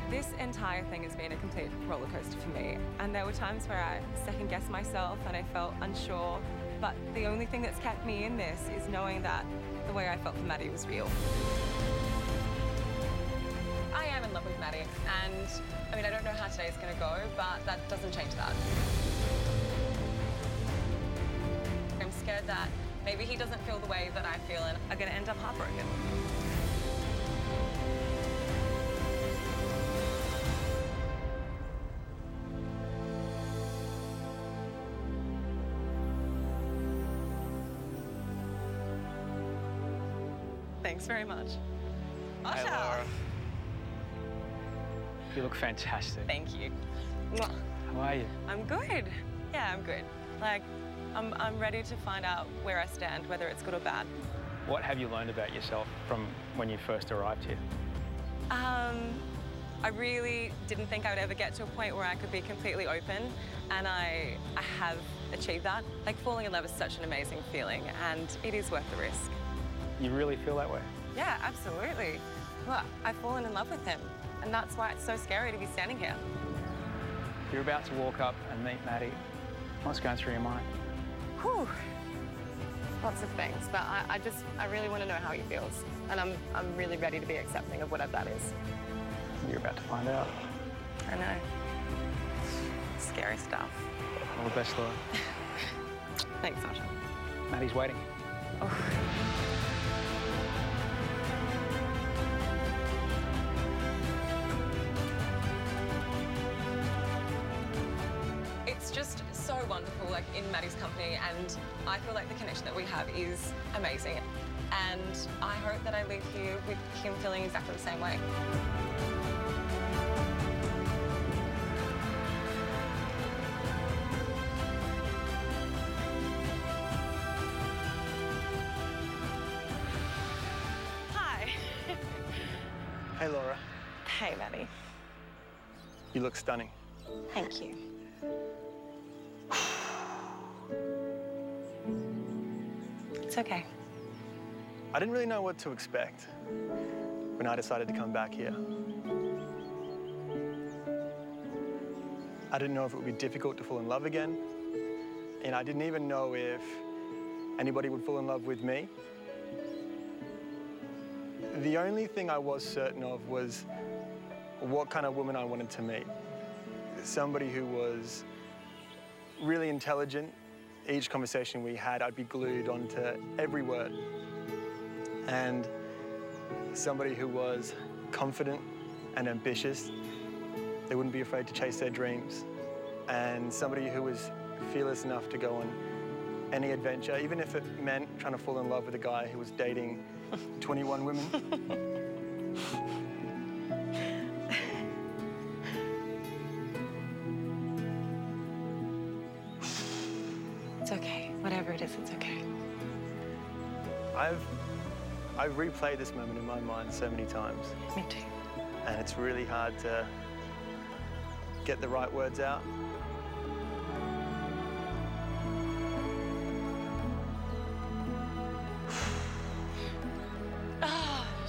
This entire thing has been a complete roller coaster for me. And there were times where I second-guessed myself and I felt unsure. But the only thing that's kept me in this is knowing that the way I felt for Mattie was real. I am in love with Mattie, and I mean, I don't know how today's going to go, but that doesn't change that. I'm scared that maybe he doesn't feel the way that I feel and are going to end up heartbroken. Thanks very much. Hey, Laura. You look fantastic. Thank you. How are you? I'm good. Yeah, I'm good. Like, I'm ready to find out where I stand, whether it's good or bad. What have you learned about yourself from when you first arrived here? I really didn't think I would ever get to a point where I could be completely open, and I have achieved that. Like, falling in love is such an amazing feeling, and it is worth the risk. You really feel that way? Yeah, absolutely. Well, I've fallen in love with him, and that's why it's so scary to be standing here. You're about to walk up and meet Mattie. What's going through your mind? Whew. Lots of things, but I really want to know how he feels, and I'm really ready to be accepting of whatever that is. You're about to find out. I know. Scary stuff. All the best, Laura. Thanks, Sasha. Mattie's waiting. Oh. It's just so wonderful, like, in Mattie's company, and I feel like the connection that we have is amazing. And I hope that I leave here with him feeling exactly the same way. Hey, Laura. Hey, Mattie. You look stunning. Thank you. It's okay. I didn't really know what to expect when I decided to come back here. I didn't know if it would be difficult to fall in love again, and I didn't even know if anybody would fall in love with me. The only thing I was certain of was what kind of woman I wanted to meet. Somebody who was really intelligent. Each conversation we had, I'd be glued onto every word. And somebody who was confident and ambitious. They wouldn't be afraid to chase their dreams. And somebody who was fearless enough to go on any adventure, even if it meant trying to fall in love with a guy who was dating 21 women. It's okay. Whatever it is, it's okay. I've replayed this moment in my mind so many times. Me too. And it's really hard to get the right words out.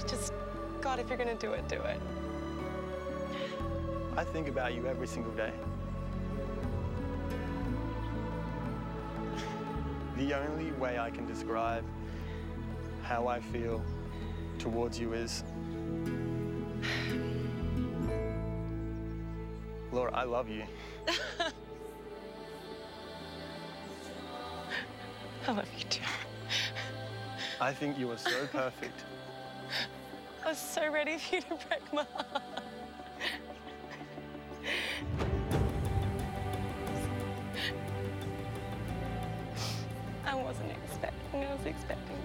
Just, God, if you're gonna do it, do it. I think about you every single day. The only way I can describe how I feel towards you is... Laura, I love you. I love you too. I think you are so perfect. I was so ready for you to break my heart. I wasn't expecting, I was expecting.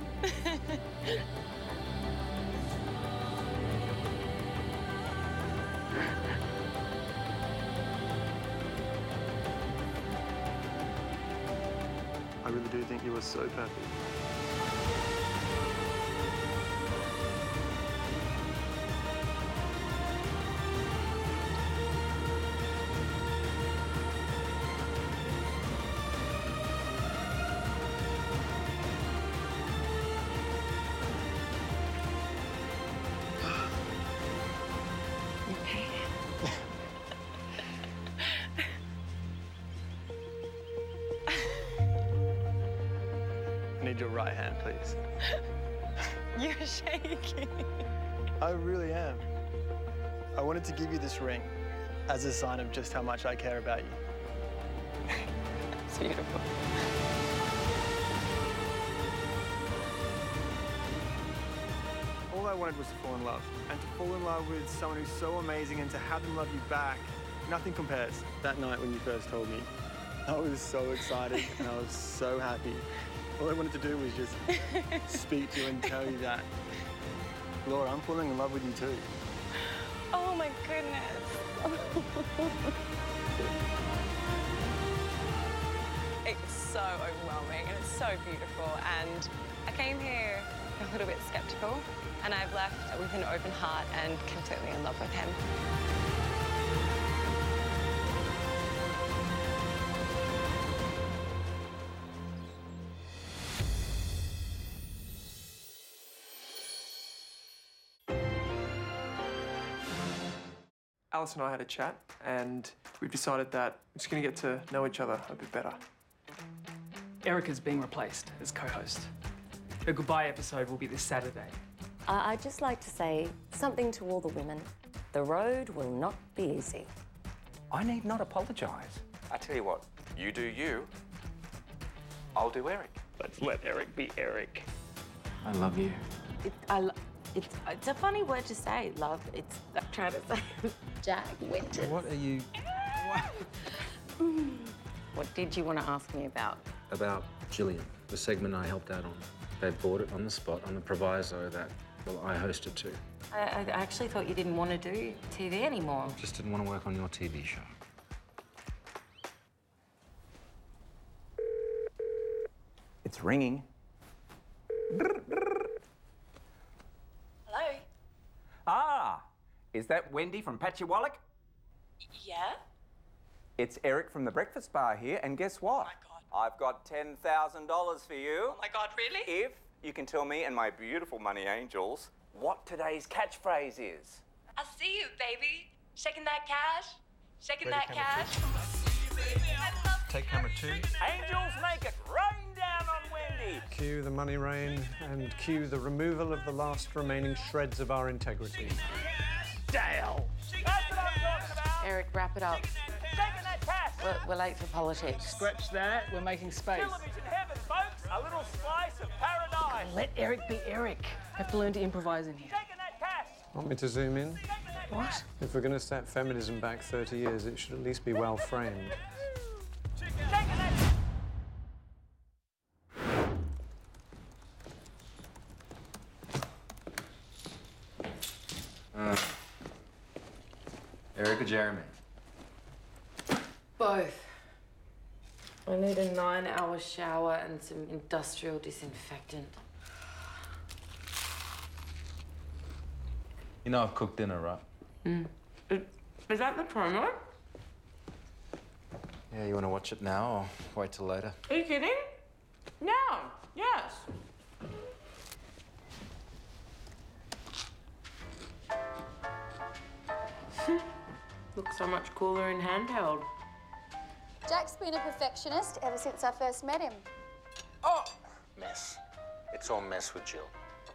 I really do think you are so perfect. Okay. I need your right hand, please. You're shaking. I really am. I wanted to give you this ring as a sign of just how much I care about you. It's beautiful. All I wanted was to fall in love. And to fall in love with someone who's so amazing and to have them love you back, nothing compares. That night when you first told me, I was so excited and I was so happy. All I wanted to do was just speak to you and tell you that, Laura, I'm falling in love with you too. Oh my goodness. It's so overwhelming and it's so beautiful. And I came here a little bit skeptical and I've left with an open heart and completely in love with him. Alice and I had a chat, and we've decided that we're just going to get to know each other a bit better. Erica's being replaced as co-host. Her goodbye episode will be this Saturday. I'd just like to say something to all the women. The road will not be easy. I need not apologise. I tell you what, you do you, I'll do Eric. Let's let Eric be Eric. I love you. It's a funny word to say, love. I'm trying to say Jack Winters. What are you... What did you want to ask me about? About Gillian, the segment I helped out on. They bought it on the spot on the proviso that, well, I hosted too. I actually thought you didn't want to do TV anymore. Just didn't want to work on your TV show. It's ringing. Hello? Ah, Is that Wendy from Patchywallach? Yeah? It's Eric from the Breakfast Bar here, and guess what? Oh my God. I've got $10,000 for you. Oh my God, really? If you can tell me and my beautiful money angels what today's catchphrase is. I see you, baby. Shaking that cash. Shaking that cash. Take camera 2. Angels make it rain down on Wendy. Cue the money rain and cue the removal of the last remaining shreds of our integrity. Dale. That's what I'm talking about. Eric, wrap it up. Shaking that cash. We're late for politics. Scratch that, we're making space. Television heaven, folks. A little slice of paradise. Let Eric be Eric. Have to learn to improvise in here. Shaking that cash. Want me to zoom in? What? If we're going to set feminism back 30 years, it should at least be well framed. Eric or Jeremy? Both. I need a 9-hour shower and some industrial disinfectant. You know I've cooked dinner, right? Is that the promo? Yeah, you want to watch it now or wait till later? Are you kidding? Now, yes. Looks so much cooler in handheld. Jack's been a perfectionist ever since I first met him. Oh! Mess. It's all mess with Jill.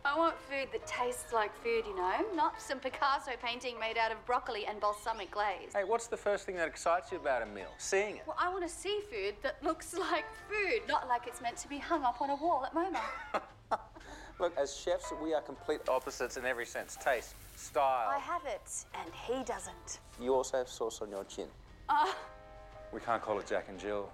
I want food that tastes like food, you know, not some Picasso painting made out of broccoli and balsamic glaze. Hey, what's the first thing that excites you about a meal? Seeing it. Well, I want to see food that looks like food, not like it's meant to be hung up on a wall at MoMA. Look, as chefs, we are complete opposites in every sense. Taste, style. I have it, and he doesn't. You also have sauce on your chin. We can't call it Jack and Jill.